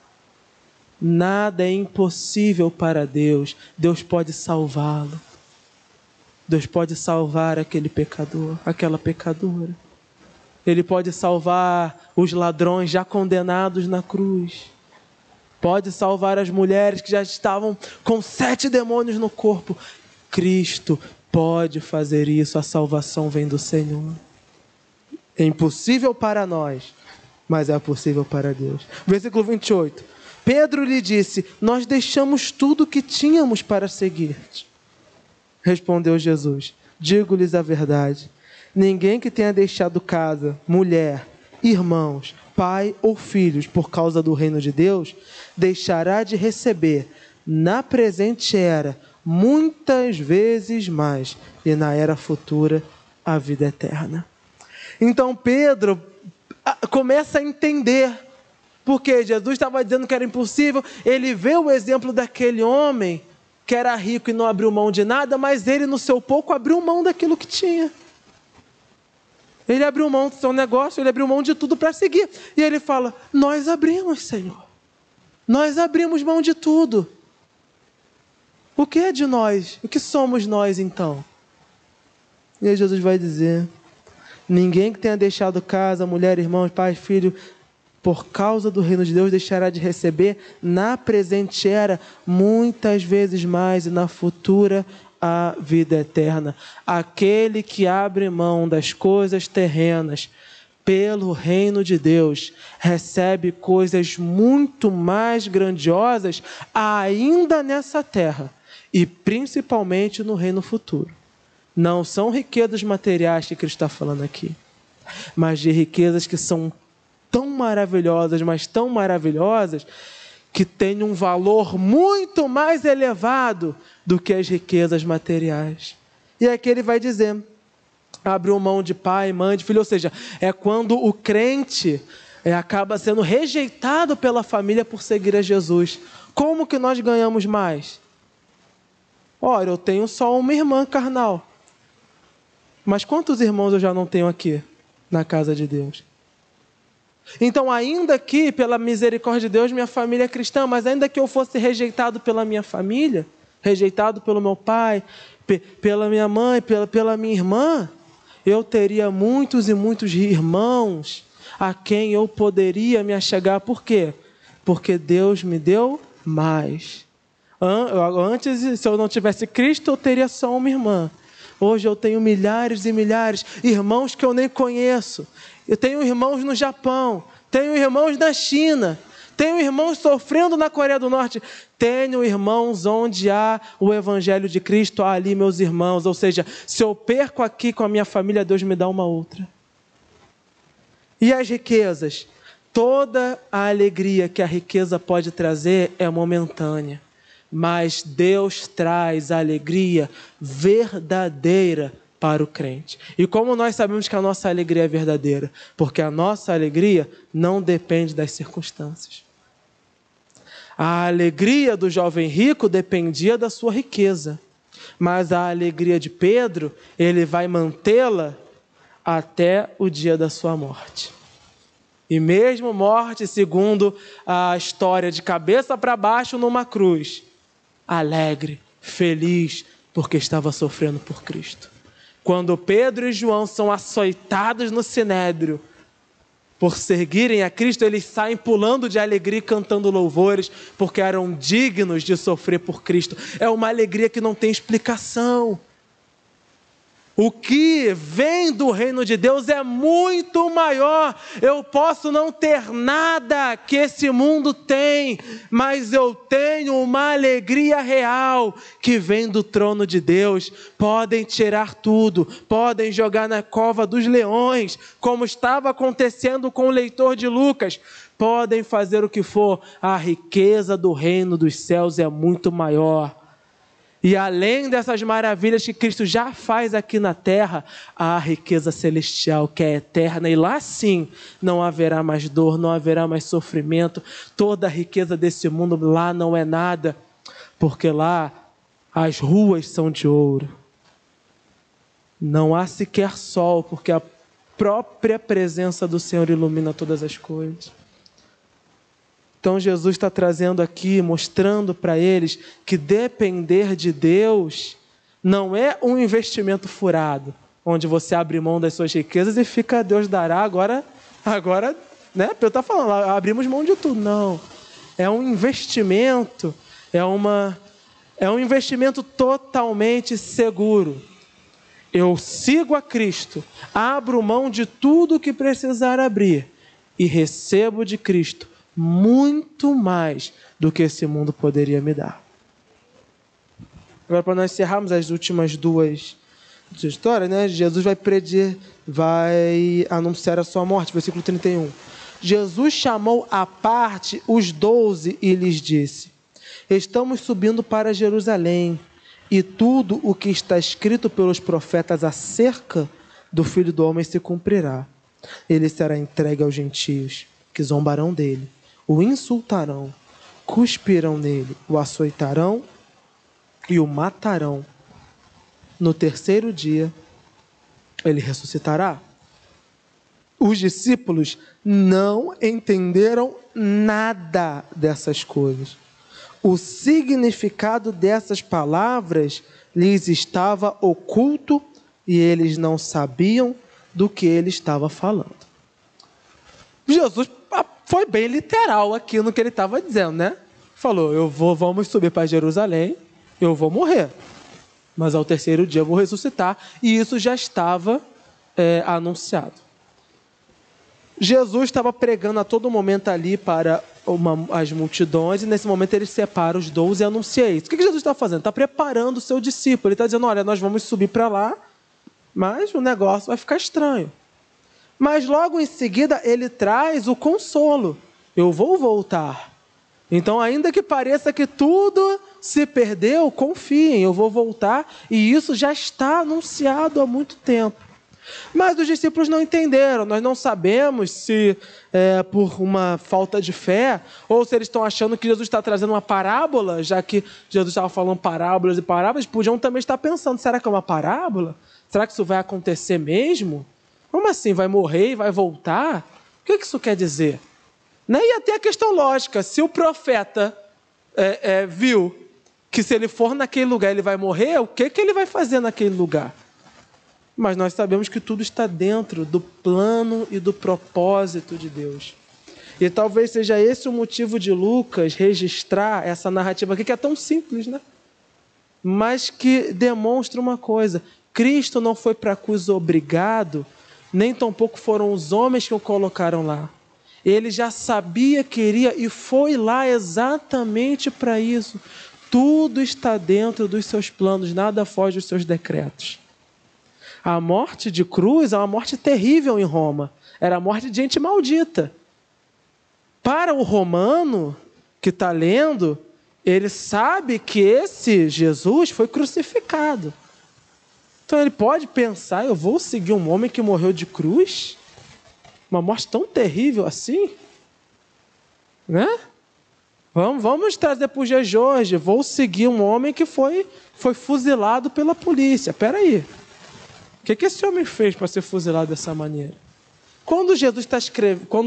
nada é impossível para Deus. Deus pode salvá-lo. Deus pode salvar aquele pecador, aquela pecadora. Ele pode salvar os ladrões já condenados na cruz. Pode salvar as mulheres que já estavam com 7 demônios no corpo. Cristo pode fazer isso, a salvação vem do Senhor. É impossível para nós, mas é possível para Deus. Versículo 28. Pedro lhe disse: nós deixamos tudo o que tínhamos para seguir-te. Respondeu Jesus: digo-lhes a verdade. Ninguém que tenha deixado casa, mulher, irmãos, pai ou filhos por causa do reino de Deus, deixará de receber na presente era muitas vezes mais, e na era futura a vida eterna. Então Pedro começa a entender, porque Jesus estava dizendo que era impossível. Ele vê o exemplo daquele homem que era rico e não abriu mão de nada, mas ele no seu pouco abriu mão daquilo que tinha. Ele abriu mão do seu negócio, ele abriu mão de tudo para seguir. E ele fala: nós abrimos, Senhor. Nós abrimos mão de tudo. O que é de nós? O que somos nós então? E aí Jesus vai dizer: ninguém que tenha deixado casa, mulher, irmãos, pai, filho, por causa do reino de Deus, deixará de receber na presente era muitas vezes mais, e na futura a vida eterna. Aquele que abre mão das coisas terrenas pelo reino de Deus recebe coisas muito mais grandiosas ainda nessa terra e principalmente no reino futuro. Não são riquezas materiais que Cristo está falando aqui, mas de riquezas que são tão maravilhosas, mas tão maravilhosas, que têm um valor muito mais elevado do que as riquezas materiais. E aqui ele vai dizer: abriu mão de pai, mãe, de filho. Ou seja, é quando o crente acaba sendo rejeitado pela família por seguir a Jesus. Como que nós ganhamos mais? Olha, eu tenho só uma irmã carnal. Mas quantos irmãos eu já não tenho aqui na casa de Deus? Então, ainda que, pela misericórdia de Deus, minha família é cristã, mas ainda que eu fosse rejeitado pela minha família, rejeitado pelo meu pai, pela minha mãe, pela minha irmã, eu teria muitos e muitos irmãos a quem eu poderia me achegar. Por quê? Porque Deus me deu mais. Antes, se eu não tivesse Cristo, eu teria só uma irmã. Hoje eu tenho milhares e milhares de irmãos que eu nem conheço. Eu tenho irmãos no Japão, tenho irmãos na China, tenho irmãos sofrendo na Coreia do Norte, tenho irmãos onde há o Evangelho de Cristo, há ali meus irmãos. Ou seja, se eu perco aqui com a minha família, Deus me dá uma outra. E as riquezas? Toda a alegria que a riqueza pode trazer é momentânea, mas Deus traz a alegria verdadeira para o crente. E como nós sabemos que a nossa alegria é verdadeira? Porque a nossa alegria não depende das circunstâncias. A alegria do jovem rico dependia da sua riqueza, mas a alegria de Pedro, ele vai mantê-la até o dia da sua morte. E mesmo morte, segundo a história, de cabeça para baixo numa cruz, alegre, feliz, porque estava sofrendo por Cristo. Quando Pedro e João são açoitados no sinédrio por seguirem a Cristo, eles saem pulando de alegria e cantando louvores, porque eram dignos de sofrer por Cristo. É uma alegria que não tem explicação. O que vem do reino de Deus é muito maior. Eu posso não ter nada que esse mundo tem, mas eu tenho uma alegria real que vem do trono de Deus. Podem tirar tudo, podem jogar na cova dos leões, como estava acontecendo com o leitor de Lucas. Podem fazer o que for, a riqueza do reino dos céus é muito maior. E além dessas maravilhas que Cristo já faz aqui na terra, há a riqueza celestial que é eterna. E lá sim, não haverá mais dor, não haverá mais sofrimento. Toda a riqueza desse mundo lá não é nada, porque lá as ruas são de ouro. Não há sequer sol, porque a própria presença do Senhor ilumina todas as coisas. Então Jesus está trazendo aqui, mostrando para eles que depender de Deus Não é um investimento furado, onde você abre mão das suas riquezas e fica, Deus dará, agora, né? Pedro está falando, abrimos mão de tudo. Não, é um investimento, é um investimento totalmente seguro. Eu sigo a Cristo, abro mão de tudo que precisar abrir e recebo de Cristo muito mais do que esse mundo poderia me dar. Agora, para nós encerrarmos as últimas duas histórias, né? Jesus vai anunciar a sua morte, versículo 31. Jesus chamou à parte os 12 e lhes disse: estamos subindo para Jerusalém, e tudo o que está escrito pelos profetas acerca do Filho do Homem se cumprirá. Ele será entregue aos gentios, que zombarão dele, o insultarão, cuspirão nele, o açoitarão e o matarão. No terceiro dia, ele ressuscitará. Os discípulos não entenderam nada dessas coisas. O significado dessas palavras lhes estava oculto e eles não sabiam do que ele estava falando. Jesus foi bem literal aqui no que ele estava dizendo, né? Falou, vamos subir para Jerusalém, eu vou morrer, mas ao terceiro dia eu vou ressuscitar, e isso já estava anunciado. Jesus estava pregando a todo momento ali para as multidões, e nesse momento ele separa os 12 e anuncia isso. O que Jesus está fazendo? Está preparando o seu discípulo. Ele está dizendo, olha, nós vamos subir para lá, mas o negócio vai ficar estranho. Mas logo em seguida ele traz o consolo. Eu vou voltar. Então, ainda que pareça que tudo se perdeu, confiem, eu vou voltar, e isso já está anunciado há muito tempo. Mas os discípulos não entenderam. Nós não sabemos se por uma falta de fé, ou se eles estão achando que Jesus está trazendo uma parábola, já que Jesus estava falando parábolas e parábolas, podiam também estar pensando, será que é uma parábola? Será que isso vai acontecer mesmo? Como assim? Vai morrer e vai voltar? O que isso quer dizer? E até a questão lógica, se o profeta viu que se ele for naquele lugar ele vai morrer, o que ele vai fazer naquele lugar? Mas nós sabemos que tudo está dentro do plano e do propósito de Deus. E talvez seja esse o motivo de Lucas registrar essa narrativa aqui, que é tão simples, né? Mas que demonstra uma coisa: Cristo não foi para a cruz obrigado, nem tampouco foram os homens que o colocaram lá. Ele já sabia que iria e foi lá exatamente para isso. Tudo está dentro dos seus planos, nada foge dos seus decretos. A morte de cruz é uma morte terrível em Roma. Era a morte de gente maldita. Para o romano que está lendo, ele sabe que esse Jesus foi crucificado. Então ele pode pensar, eu vou seguir um homem que morreu de cruz? Uma morte tão terrível assim? Né? Vamos trazer para os dias de hoje. Vou seguir um homem que foi fuzilado pela polícia. Espera aí. O que esse homem fez para ser fuzilado dessa maneira? Quando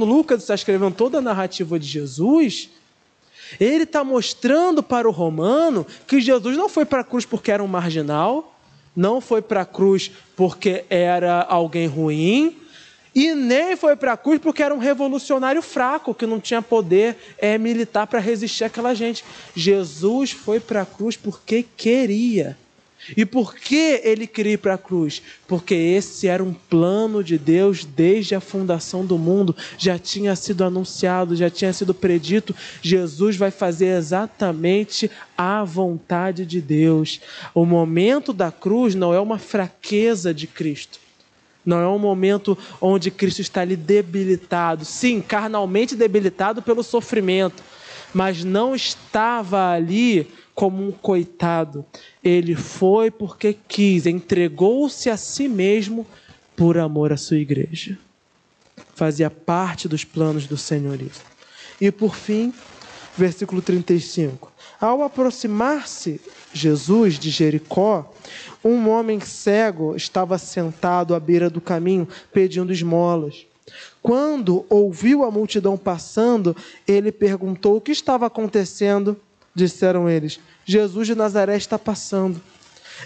Lucas está escrevendo toda a narrativa de Jesus, ele está mostrando para o romano que Jesus não foi para a cruz porque era um marginal, não foi para a cruz porque era alguém ruim, e nem foi para a cruz porque era um revolucionário fraco, que não tinha poder militar para resistir àquela gente. Jesus foi para a cruz porque queria. E por que ele queria ir para a cruz? Porque esse era um plano de Deus desde a fundação do mundo. Já tinha sido anunciado, já tinha sido predito. Jesus vai fazer exatamente a vontade de Deus. O momento da cruz não é uma fraqueza de Cristo. Não é um momento onde Cristo está ali debilitado. Sim, carnalmente debilitado pelo sofrimento. Mas não estava ali como um coitado. Ele foi porque quis, entregou-se a si mesmo por amor à sua igreja. Fazia parte dos planos do senhorismo. E por fim, versículo 35. Ao aproximar-se Jesus de Jericó, um homem cego estava sentado à beira do caminho, pedindo esmolas. Quando ouviu a multidão passando, ele perguntou o que estava acontecendo. Disseram eles, Jesus de Nazaré está passando.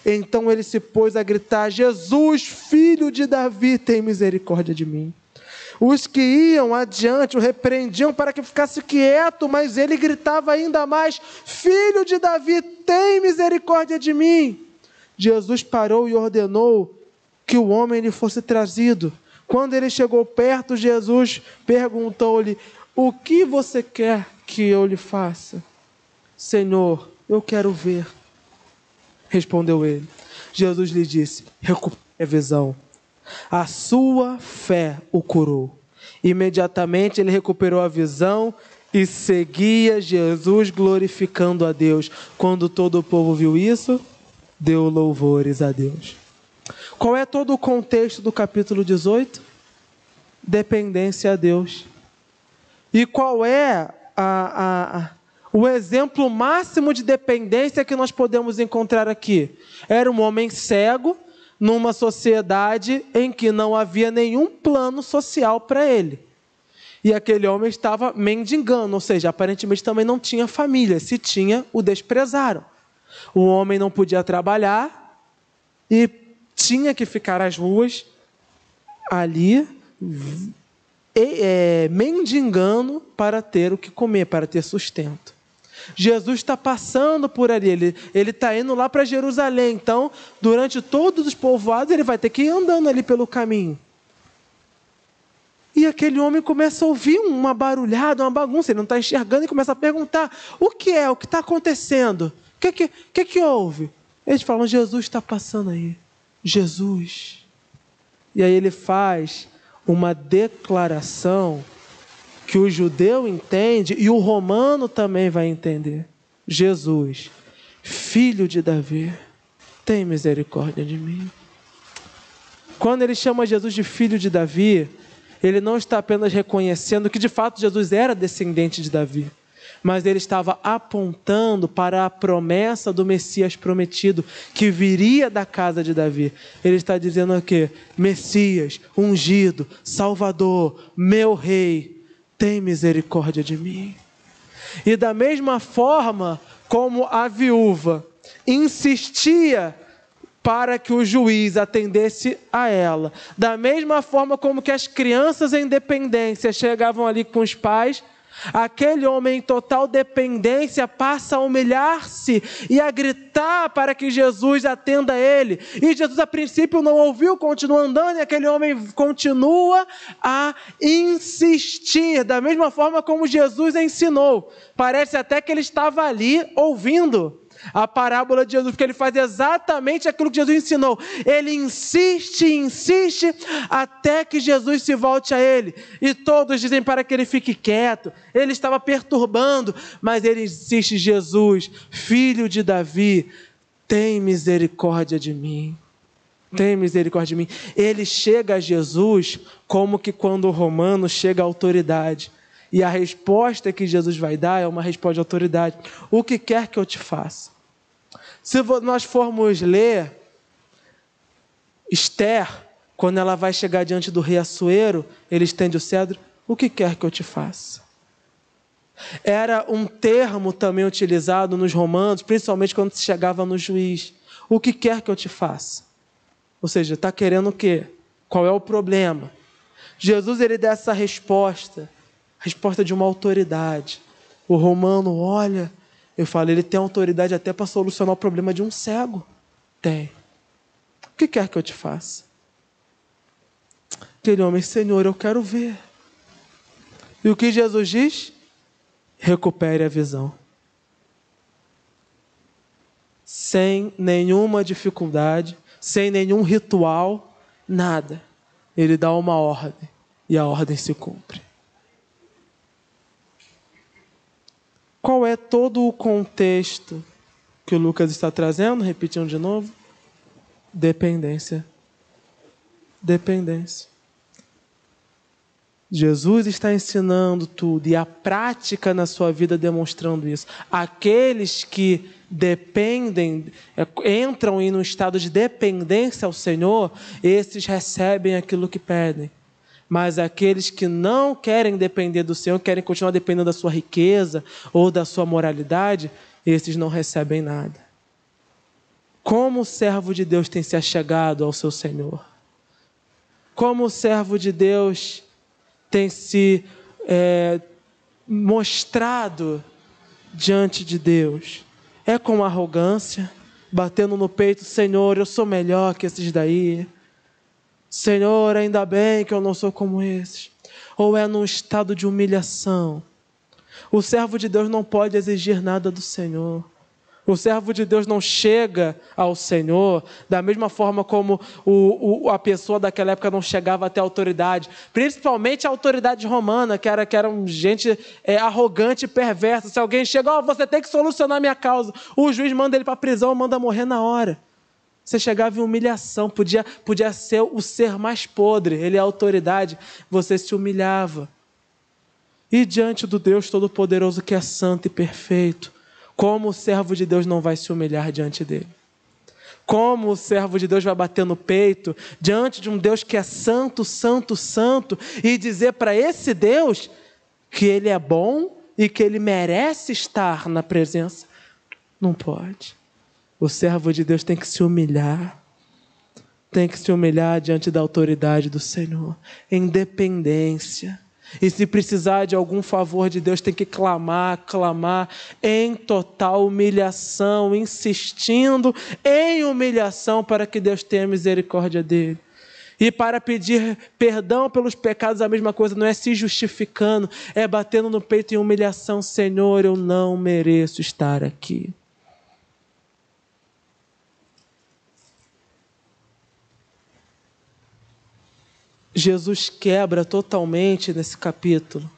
Então ele se pôs a gritar: Jesus, filho de Davi, tem misericórdia de mim. Os que iam adiante o repreendiam para que ficasse quieto, mas ele gritava ainda mais: Filho de Davi, tem misericórdia de mim. Jesus parou e ordenou que o homem lhe fosse trazido. Quando ele chegou perto, Jesus perguntou-lhe: O que você quer que eu lhe faça? Senhor, eu quero ver. Respondeu ele. Jesus lhe disse: Recupere a visão. A sua fé o curou. Imediatamente ele recuperou a visão e seguia Jesus glorificando a Deus. Quando todo o povo viu isso, deu louvores a Deus. Qual é todo o contexto do capítulo 18? Dependência a Deus. E qual é o exemplo máximo de dependência que nós podemos encontrar aqui? Era um homem cego, numa sociedade em que não havia nenhum plano social para ele. E aquele homem estava mendigando, ou seja, aparentemente também não tinha família. Se tinha, o desprezaram. O homem não podia trabalhar e tinha que ficar às ruas ali, mendigando para ter o que comer, para ter sustento. Jesus está passando por ali, ele está indo lá para Jerusalém, então, durante todos os povoados, ele vai ter que ir andando ali pelo caminho. E aquele homem começa a ouvir uma barulhada, uma bagunça, ele não está enxergando e começa a perguntar: o que é? O que está acontecendo? O que houve? Eles falam: Jesus está passando aí. Jesus. E aí ele faz uma declaração que o judeu entende e o romano também vai entender. Jesus, filho de Davi, tem misericórdia de mim. Quando ele chama Jesus de filho de Davi, ele não está apenas reconhecendo que de fato Jesus era descendente de Davi, mas ele estava apontando para a promessa do Messias prometido, que viria da casa de Davi. Ele está dizendo o quê? Messias, ungido, Salvador, meu rei, tem misericórdia de mim. E da mesma forma como a viúva insistia para que o juiz atendesse a ela, da mesma forma como que as crianças em dependência chegavam ali com os pais, aquele homem em total dependência passa a humilhar-se e a gritar para que Jesus atenda ele. E Jesus a princípio não ouviu, continua andando, e aquele homem continua a insistir, da mesma forma como Jesus ensinou. Parece até que ele estava ali ouvindo a parábola de Jesus, porque ele faz exatamente aquilo que Jesus ensinou. Ele insiste, até que Jesus se volte a ele. E todos dizem para que ele fique quieto. Ele estava perturbando, mas ele insiste: Jesus, filho de Davi, tem misericórdia de mim. Tem misericórdia de mim. Ele chega a Jesus como que quando o romano chega à autoridade. E a resposta que Jesus vai dar é uma resposta de autoridade: o que quer que eu te faça? Se nós formos ler Esther, quando ela vai chegar diante do rei Assuero, ele estende o cedro: o que quer que eu te faça? Era um termo também utilizado nos romanos, principalmente quando se chegava no juiz: o que quer que eu te faça? Ou seja, está querendo o quê? Qual é o problema? Jesus, ele dá essa resposta de uma autoridade. O romano olha, eu falo, ele tem autoridade até para solucionar o problema de um cego. Tem. O que quer que eu te faça? Aquele homem: Senhor, eu quero ver. E o que Jesus diz? Recupere a visão. Sem nenhuma dificuldade, sem nenhum ritual, nada. Ele dá uma ordem e a ordem se cumpre. Qual é todo o contexto que o Lucas está trazendo? Repetindo de novo. Dependência. Dependência. Jesus está ensinando tudo e a prática na sua vida demonstrando isso. Aqueles que dependem, entram em um estado de dependência ao Senhor, esses recebem aquilo que pedem. Mas aqueles que não querem depender do Senhor, querem continuar dependendo da sua riqueza ou da sua moralidade, esses não recebem nada. Como o servo de Deus tem se achegado ao seu Senhor? Como o servo de Deus tem se mostrado diante de Deus? É com arrogância, batendo no peito: Senhor, eu sou melhor que esses daí. Senhor, ainda bem que eu não sou como esses. Ou é num estado de humilhação? O servo de Deus não pode exigir nada do Senhor. O servo de Deus não chega ao Senhor da mesma forma como a pessoa daquela época não chegava até a autoridade, principalmente a autoridade romana, que era gente arrogante e perversa. Se alguém chega: você tem que solucionar minha causa, o juiz manda ele para a prisão, manda morrer na hora. Você chegava em humilhação, podia ser o ser mais podre, ele é a autoridade, você se humilhava. E diante do Deus Todo-Poderoso, que é santo e perfeito, como o servo de Deus não vai se humilhar diante dele? Como o servo de Deus vai bater no peito diante de um Deus que é santo, santo, santo, e dizer para esse Deus que ele é bom e que ele merece estar na presença? Não pode. O servo de Deus tem que se humilhar. Tem que se humilhar diante da autoridade do Senhor, em dependência. E se precisar de algum favor de Deus, tem que clamar em total humilhação, insistindo em humilhação para que Deus tenha misericórdia dele. E para pedir perdão pelos pecados, a mesma coisa, não é se justificando, é batendo no peito em humilhação: Senhor, eu não mereço estar aqui. Jesus quebra totalmente nesse capítulo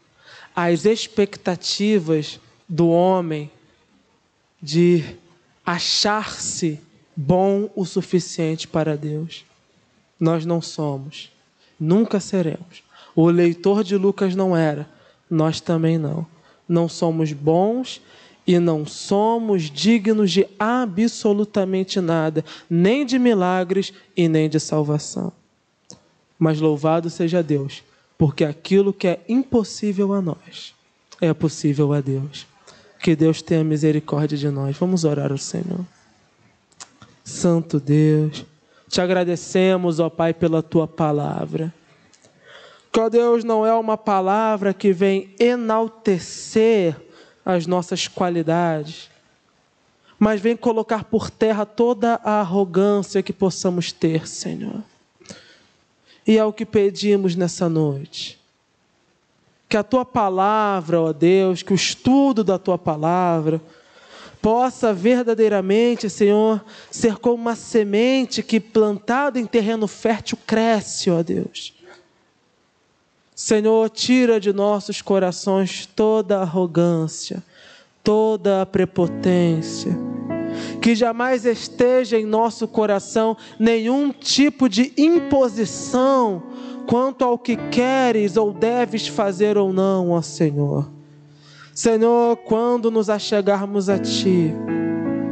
as expectativas do homem de achar-se bom o suficiente para Deus. Nós não somos, nunca seremos. O leitor de Lucas não era, nós também não. Não somos bons e não somos dignos de absolutamente nada, nem de milagres e nem de salvação. Mas louvado seja Deus, porque aquilo que é impossível a nós é possível a Deus. Que Deus tenha misericórdia de nós. Vamos orar ao Senhor. Santo Deus, te agradecemos, ó Pai, pela Tua palavra. Que, ó Deus, não é uma palavra que vem enaltecer as nossas qualidades, mas vem colocar por terra toda a arrogância que possamos ter, Senhor. E é o que pedimos nessa noite. Que a Tua palavra, ó Deus, que o estudo da Tua palavra possa verdadeiramente, Senhor, ser como uma semente que plantada em terreno fértil cresce, ó Deus. Senhor, tira de nossos corações toda a arrogância, toda a prepotência. Que jamais esteja em nosso coração nenhum tipo de imposição quanto ao que queres ou deves fazer ou não, ó Senhor. Senhor, quando nos achegarmos a Ti,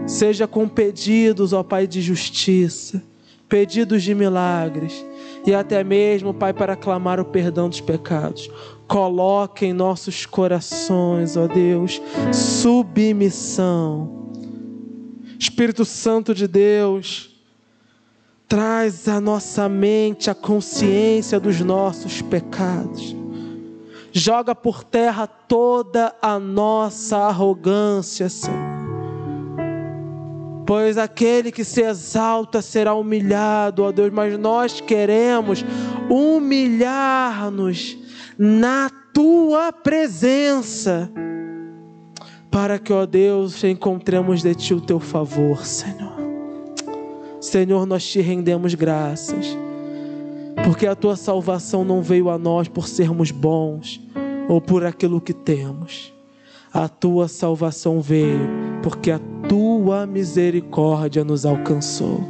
seja com pedidos, ó Pai, de justiça, pedidos de milagres e até mesmo, Pai, para clamar o perdão dos pecados. Coloque em nossos corações, ó Deus, submissão. Espírito Santo de Deus, traz à nossa mente a consciência dos nossos pecados. Joga por terra toda a nossa arrogância, Senhor. Pois aquele que se exalta será humilhado, ó Deus, mas nós queremos humilhar-nos na Tua presença, para que, ó Deus, encontremos de Ti o Teu favor, Senhor. Senhor, nós Te rendemos graças, porque a Tua salvação não veio a nós por sermos bons ou por aquilo que temos. A Tua salvação veio porque a Tua misericórdia nos alcançou.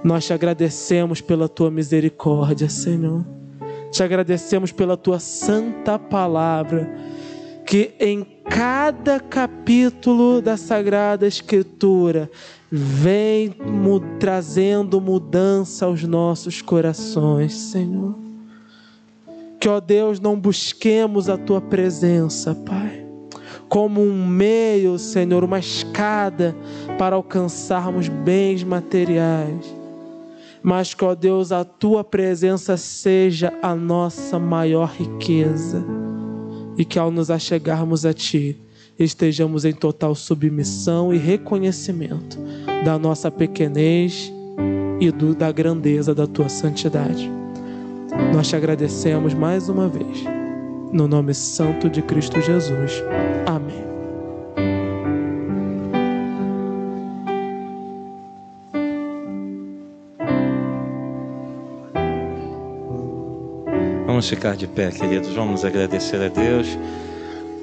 Nós Te agradecemos pela Tua misericórdia, Senhor. Te agradecemos pela Tua santa palavra, que em cada capítulo da Sagrada Escritura vem trazendo mudança aos nossos corações, Senhor. Que, ó Deus, não busquemos a Tua presença, Pai, como um meio, Senhor, uma escada para alcançarmos bens materiais. Mas que, ó Deus, a Tua presença seja a nossa maior riqueza. E que ao nos achegarmos a Ti, estejamos em total submissão e reconhecimento da nossa pequenez e da grandeza da Tua santidade. Nós Te agradecemos mais uma vez. No nome santo de Cristo Jesus. Amém. Vamos ficar de pé, queridos. Vamos agradecer a Deus.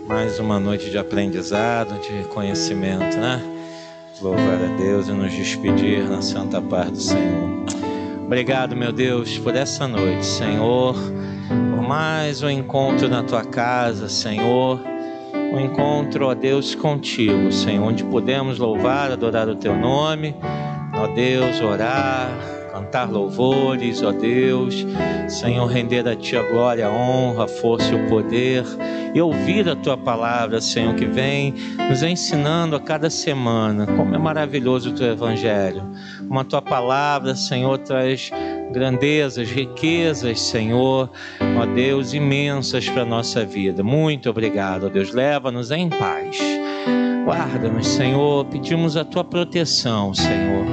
Mais uma noite de aprendizado, de conhecimento, né? Louvar a Deus e nos despedir na santa paz do Senhor. Obrigado, meu Deus, por essa noite, Senhor. Por mais um encontro na Tua casa, Senhor. Um encontro, ó Deus, contigo, Senhor. Onde podemos louvar, adorar o Teu nome. Ó Deus, orar, cantar louvores, ó Deus, Senhor, render a Ti a glória, a honra, a força e o poder, e ouvir a Tua palavra, Senhor, que vem nos ensinando a cada semana. Como é maravilhoso o Teu Evangelho, como a Tua palavra, Senhor, traz grandezas, riquezas, Senhor, ó Deus, imensas para a nossa vida. Muito obrigado, ó Deus, leva-nos em paz, guarda-nos, Senhor, pedimos a Tua proteção, Senhor,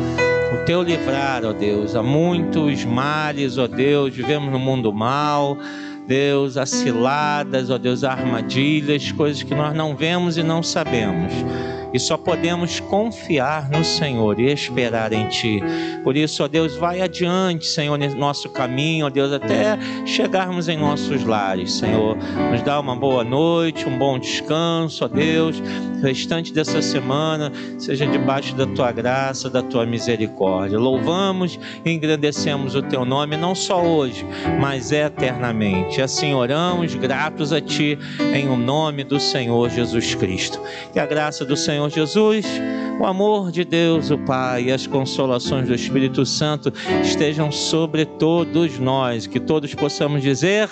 o Teu livrar, ó Deus. Há muitos males, ó Deus, vivemos no mundo mal, Deus, há ciladas, ó Deus, há armadilhas, coisas que nós não vemos e não sabemos. E só podemos confiar no Senhor e esperar em Ti. Por isso, ó Deus, vai adiante, Senhor, nesse nosso caminho, ó Deus, até chegarmos em nossos lares, Senhor. Nos dá uma boa noite, um bom descanso, ó Deus. O restante dessa semana seja debaixo da Tua graça, da Tua misericórdia. Louvamos e engrandecemos o Teu nome, não só hoje, mas eternamente. Assim oramos, gratos a Ti, em o nome do Senhor Jesus Cristo. Que a graça do Senhor Jesus, o amor de Deus, o Pai, e as consolações do Espírito Santo estejam sobre todos nós, que todos possamos dizer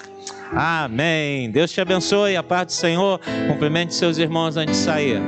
amém. Deus te abençoe, a paz do Senhor. Cumprimente seus irmãos antes de sair.